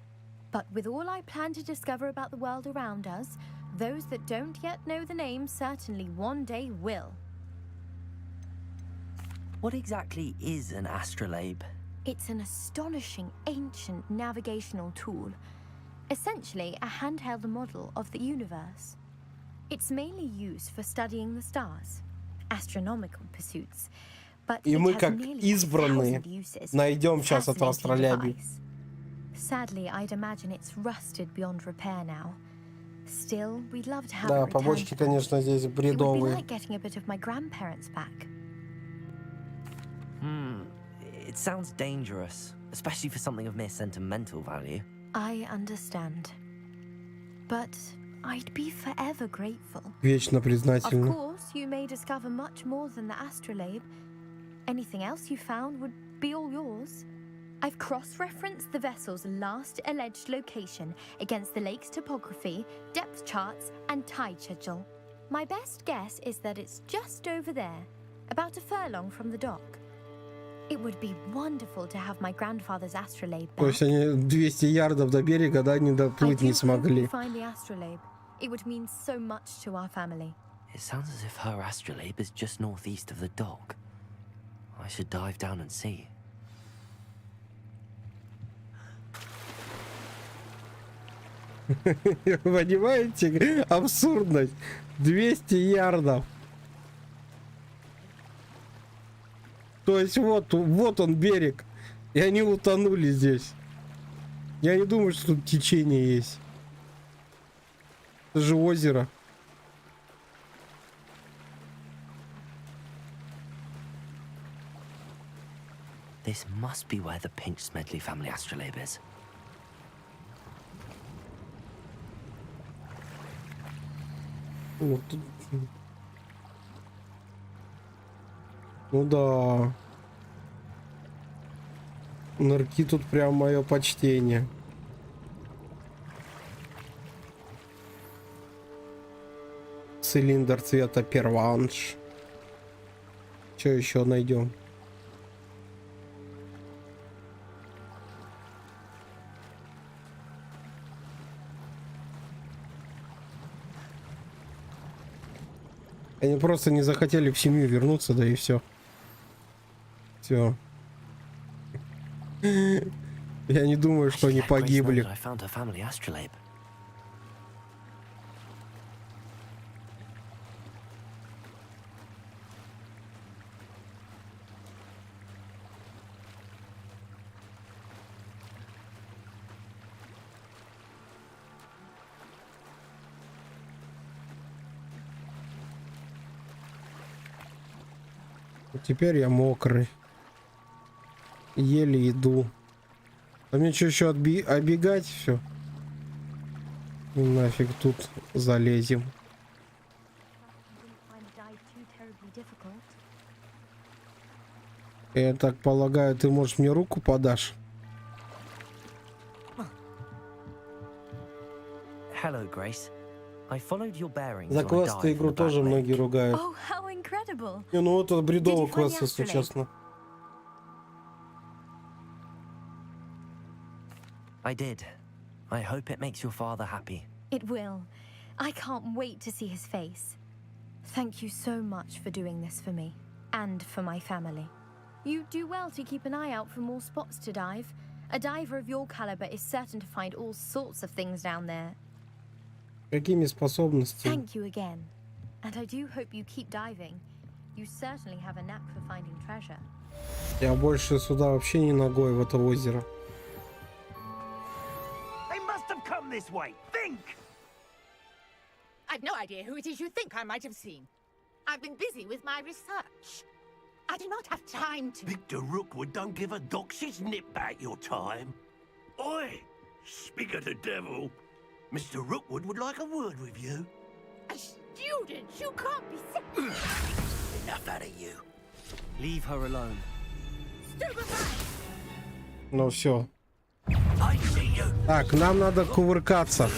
But with all I plan to discover about the world around us, those that don't yet know the name certainly one day will. What exactly is an astrolabe? It's an astonishing ancient navigational tool. Essentially, a handheld model of the universe. It's mainly used for studying the stars, astronomical pursuits. But И мы, как избранные, найдем сейчас эту астролябию. Sadly, I'd imagine it's rusted beyond repair now. Still, we'd love to have Да, it побочки, конечно, здесь бредовые. It would be like getting a bit of my grandparents back. It sounds dangerous, especially for something of mere sentimental value. I understand. But I'd be forever grateful. Вечно признательна. Of course, you may discover much more than the astrolabe. Anything else you found would be all yours. I've cross-referenced the vessel's last alleged location against the lake's topography, depth charts, and tide schedule. My best guess is that it's just over there, about a furlong from the dock. It would be wonderful to have my grandfather's astrolabe back. То есть они 200 ярдов до берега, да, не доплыть не смогли. Find the astrolabe. It would mean so much to our family. It sounds as if her astrolabe is just northeast of the dock. I should dive down and see. Понимаете, абсурдность. 200 ярдов. То есть вот он берег. И они утонули здесь. Я не думаю, что тут течение есть. Это же озеро. This must be where the Pinch-Smedley family astrolabe is. Вот тут. Ну да. Нырки тут прям мое почтение. Цилиндр цвета перванш. Что еще найдем? Они просто не захотели в семью вернуться, да и все. Все. Я не думаю, что они погибли. Теперь я мокрый. Еле иду. А мне что, еще оббегать все? Нафиг тут залезем. Я так полагаю, ты, может, мне руку подашь? Hello, Grace. I followed your bearings. За квесты игру тоже многие ругают. Не, ну это бредовый квест, если честно. I did. I hope it makes your father happy. It will. I can't wait to see his face. Thank you so much for doing this for me and for my family. You do well to keep an eye out for more spots to dive. A diver of your caliber is certain to find all sorts of things down there. Какими способностями? Thank you again. And I do hope you keep diving. You certainly have a knack for finding treasure. Я больше сюда вообще не ногой, в это озеро. They must have come this way. Think! I've no idea who it is you think I might have seen. I've been busy with my research. I do not have time to... Victor Rookwood don't give a dox's nip back your time. Oi! Speak of the devil. Mr. Rookwood would like a word with you. A student? You can't be... Enough out of you. Leave her alone. Ну все. Так, нам надо кувыркаться.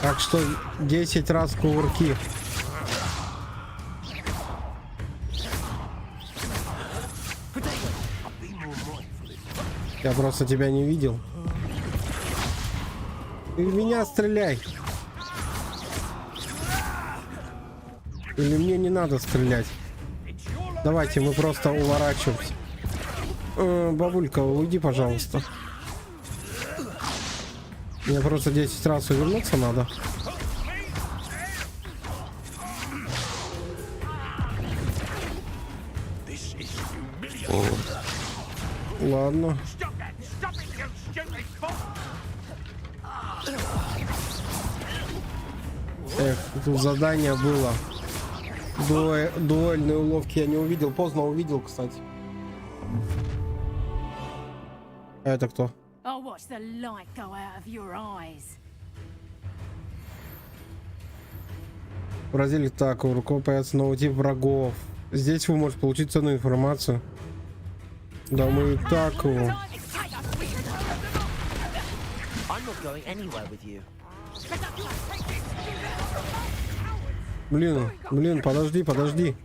Так что 10 раз кувырки. Я просто тебя не видел. Ты в меня стреляй. Или мне не надо стрелять? Давайте мы просто уворачиваемся. Бабулька, уйди, пожалуйста. Мне просто 10 раз увернуться надо. Ладно. Эх, тут задание было. Дуэльные уловки я не увидел. Поздно увидел, кстати. Это кто? I'll watch the light go out of your eyes. В разделе так, у рукой появится новый тип врагов. Здесь вы можете получить ценную информацию. Да мы и так его. Блин, подожди.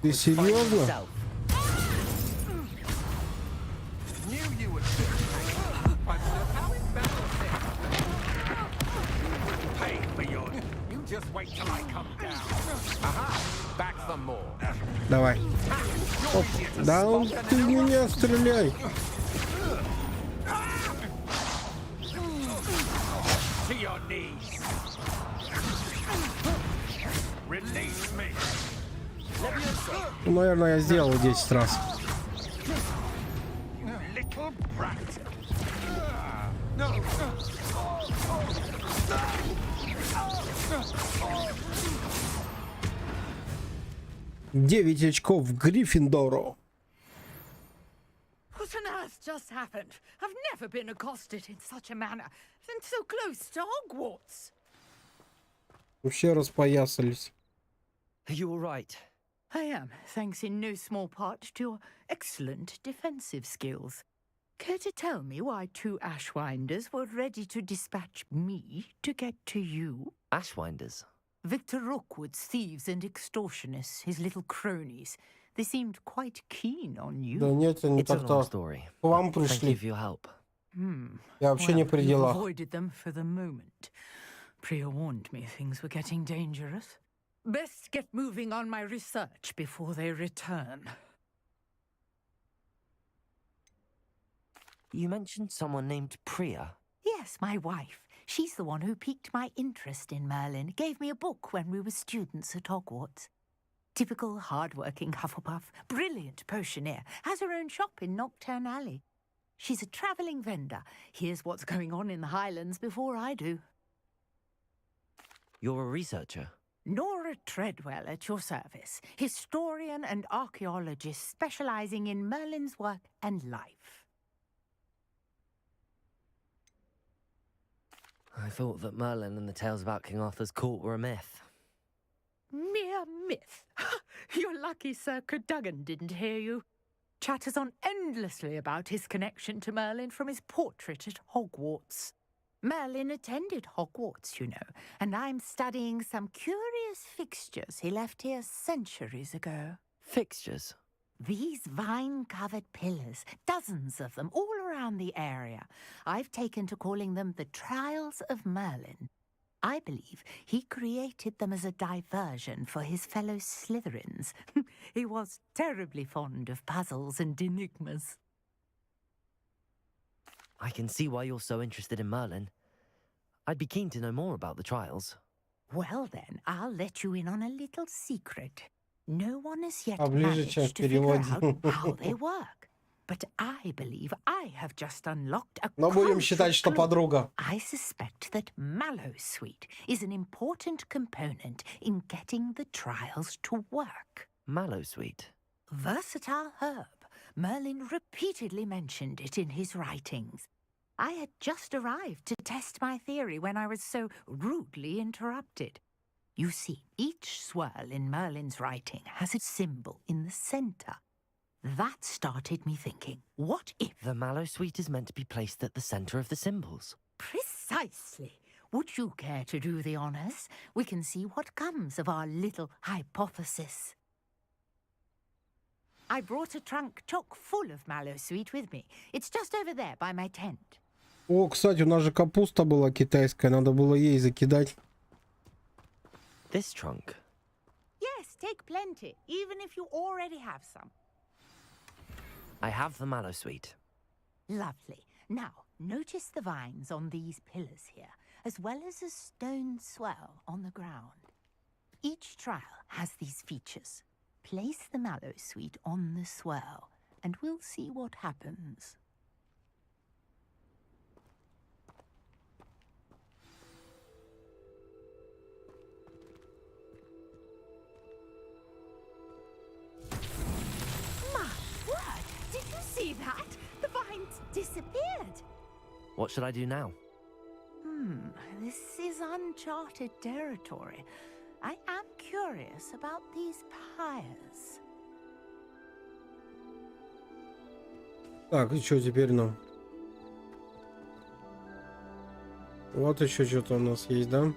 Ты серьезно? Давай. Оп. Да он, ты в меня стреляй. Ну, наверное, я сделал 10 раз. Девять очков Гриффиндору. What on earth just happened? I've never been accosted in such a manner, and so close to Hogwarts. Вообще распоясались. Are you all right? I am, thanks in no small part to your excellent defensive skills. Care to tell me why 2 Ashwinders were ready to dispatch me to get to you? Ashwinders? Victor Rookwood's thieves and extortionists, his little cronies. They seemed quite keen on you. Да нет, не так-то. К вам пришли. Я вообще не при делах. Avoided them for the moment. Pre-warned me things were getting dangerous. Best get moving on my research before they return. You mentioned someone named Priya. Yes, my wife. She's the one who piqued my interest in Merlin, gave me a book when we were students at Hogwarts. Typical hard-working Hufflepuff, brilliant potioneer, has her own shop in Knockturn Alley. She's a travelling vendor. Hears what's going on in the Highlands before I do. You're a researcher? Nora Treadwell at your service, historian and archaeologist specialising in Merlin's work and life. I thought that Merlin and the tales about King Arthur's court were a myth. Mere myth? You're lucky Sir Cadogan didn't hear you. Chatters on endlessly about his connection to Merlin from his portrait at Hogwarts. Merlin attended Hogwarts, you know, and I'm studying some curious fixtures he left here centuries ago. Fixtures? These vine-covered pillars, dozens of them, all around the area. I've taken to calling them the Trials of Merlin. I believe he created them as a diversion for his fellow Slytherins. He was terribly fond of puzzles and enigmas. I can see why you're so interested in Merlin. I'd be keen to know more about the trials. Well then, I'll let you in on a little secret. No one has yet Поближе, чем в managed to figure out переводе. how they work. But I believe I have just unlocked a Но будем crucial считать, что clue. подруга. I suspect that mallow sweet is an important component in getting the trials to work. Mallow sweet. Versatile herb. Merlin repeatedly mentioned it in his writings. I had just arrived to test my theory when I was so rudely interrupted. You see, each swirl in Merlin's writing has a symbol in the center. That started me thinking, what if... The mallow sweet is meant to be placed at the center of the symbols. Precisely. Would you care to do the honors? We can see what comes of our little hypothesis. I brought a trunk chock full of mallow sweet with me. It's just over there by my tent. О, кстати, у нас же капуста была китайская, надо было ей закидать. This trunk. Yes, take plenty, even if you already have some. I have the mallow sweet. Lovely. Now, notice the vines on these pillars here, as well as a stone swell on the ground. Each trial has these features. Place the mallow sweet on the swell, and we'll see what happens. Did you see that? The vines disappeared. What should I do now? This is uncharted territory. I am curious about these pyres. Так, и что теперь нам? Вот еще что-то у нас есть, да?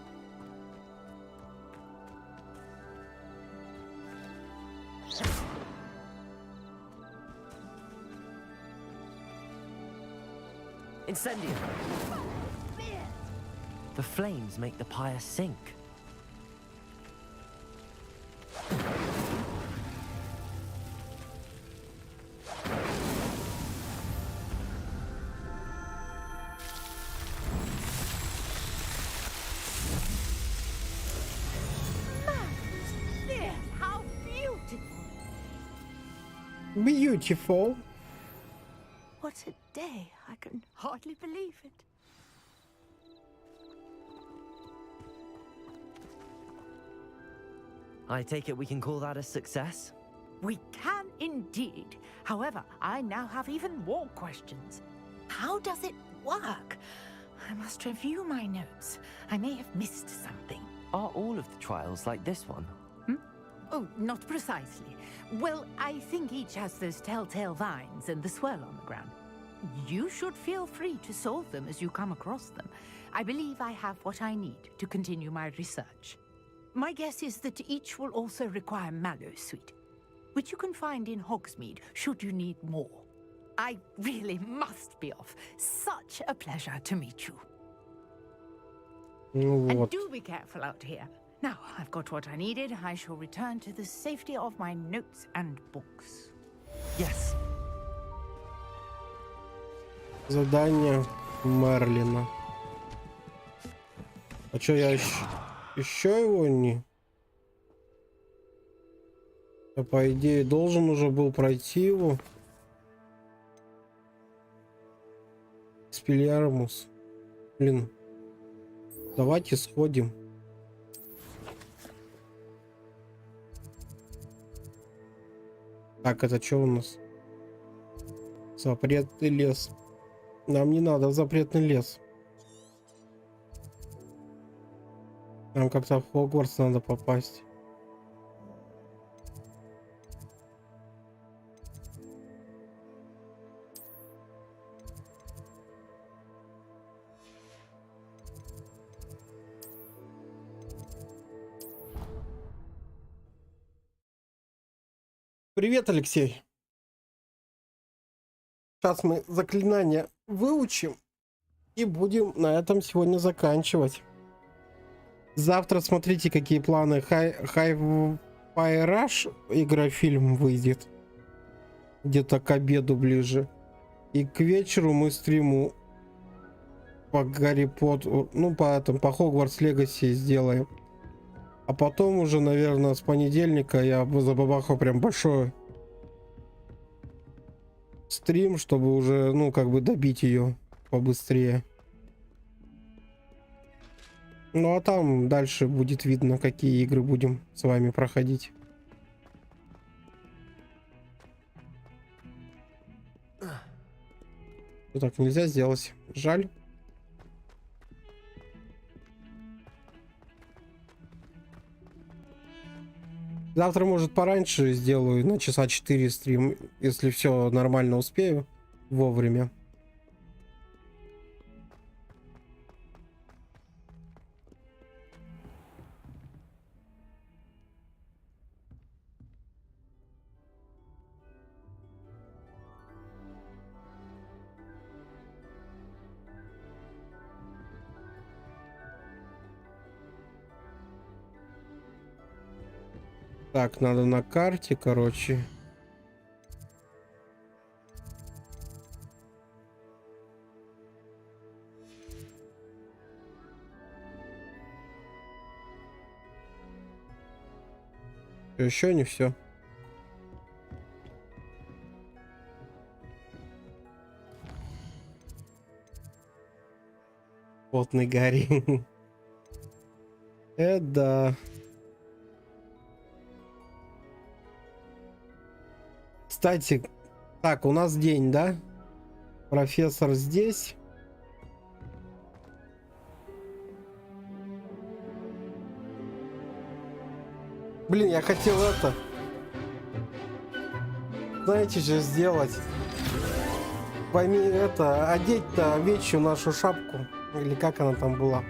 Incendio! The flames make the pyre sink. How beautiful! Beautiful. What a day. I can hardly believe it. I take it we can call that a success? We can indeed. However, I now have even more questions. How does it work? I must review my notes. I may have missed something. Are all of the trials like this one? Oh, not precisely. Well, I think each has those telltale vines and the swirl on the ground. You should feel free to solve them as you come across them. I believe I have what I need to continue my research. My guess is that each will also require mallow sweet, which you can find in Hogsmeade should you need more. I really must be off. Such a pleasure to meet you. And do be careful out here. Now, I've got what I needed. I shall return to the safety of my notes and books. Yes. Задание Мерлина. А чё, я еще его не... Я, по идее, должен уже был пройти его. Спильярмус. Блин. Давайте сходим. Так, это что у нас? Запретный лес. Нам не надо в запретный лес. Нам как-то в Хогвартс надо попасть. Привет, Алексей. Сейчас мы заклинания выучим и будем на этом сегодня заканчивать. Завтра смотрите, какие планы. High Rush игра-фильм выйдет. Где-то к обеду ближе. И к вечеру мы стриму по Гарри Поттеру, ну по Хогвартс Легаси сделаем. А потом уже, наверное, с понедельника я забабахаю прям большой стрим, чтобы уже, ну, как бы добить ее побыстрее. Ну, а там дальше будет видно, какие игры будем с вами проходить. Ну, так нельзя сделать. Жаль. Завтра, может, пораньше сделаю, на часа 4 стрим, если все нормально успею вовремя. Так, надо на карте, короче. Еще не все. Потный Гарри. Да. Кстати, так, у нас день, да? Профессор здесь. Блин, я хотел это. Знаете, что сделать? Пойми это, одеть-то овечью нашу шапку. Или как она там была?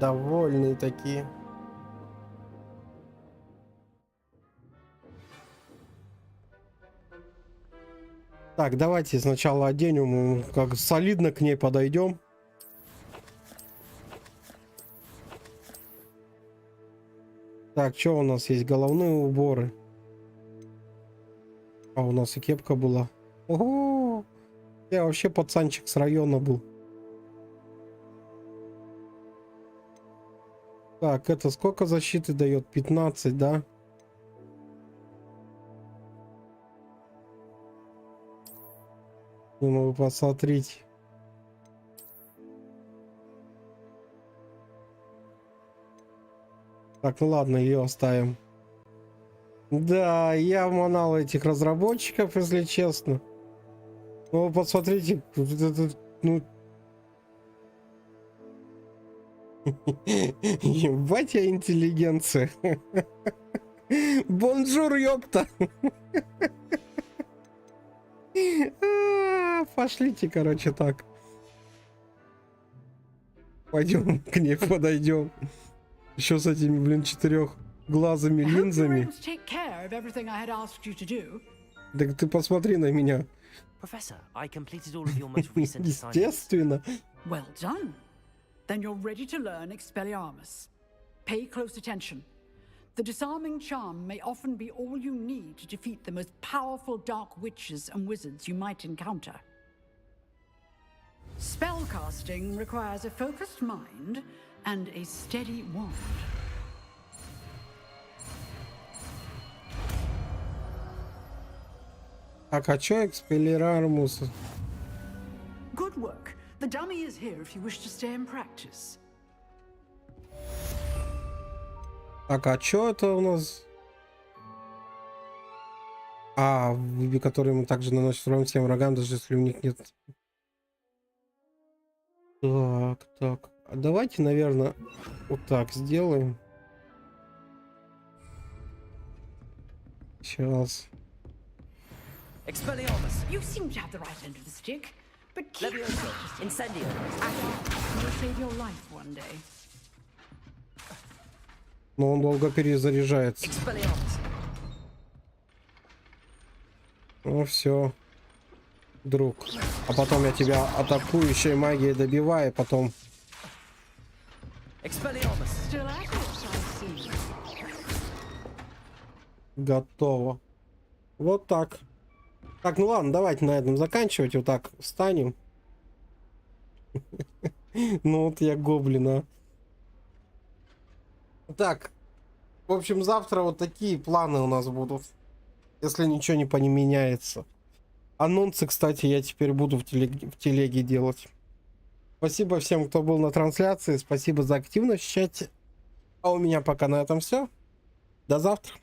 Довольные такие. Так, давайте сначала оденем, как солидно к ней подойдем. Так, что у нас есть? Головные уборы. А у нас и кепка была. Ого! Я вообще пацанчик с района был. Так, это сколько защиты дает? 15, да? Ну, вы посмотрите. Так, ну ладно, ее оставим. Да, я манал этих разработчиков, если честно. Ну, посмотрите, ну... Ебать я интеллигенция. Бонжур, ёпта. Пошлите, короче, так. Пойдем к ней подойдем. Еще с этими, блин, 4-глазыми линзами. Так ты посмотри на меня. Естественно. Well done. Then you're ready to learn Expelliarmus. Pay close attention. The disarming charm may often be all you need to defeat the most powerful dark witches and wizards you might encounter. Spellcasting requires a focused mind and a steady wand. Так, а чё Expelliarmus? Good work. The dummy is here if you wish to stay and practice. Так, а чё это у нас? А, выби, которые мы также наносим урон всем врагам, даже если у них нет. Так, так. А давайте, наверное, вот так сделаем. Сейчас. You seem to have the right end of the stick, but keep Incendio. You'll save your life one day. Но он долго перезаряжается. Ну все, друг. А потом я тебя атакующей магией добиваю, потом... Готово. Вот так. Так, ну ладно, давайте на этом заканчивать. Вот так встанем. Ну вот я гоблина. Так. В общем, завтра вот такие планы у нас будут. Если ничего не поменяется. Анонсы, кстати, я теперь буду в телеге делать. Спасибо всем, кто был на трансляции. Спасибо за активность в чате. А у меня пока на этом все. До завтра.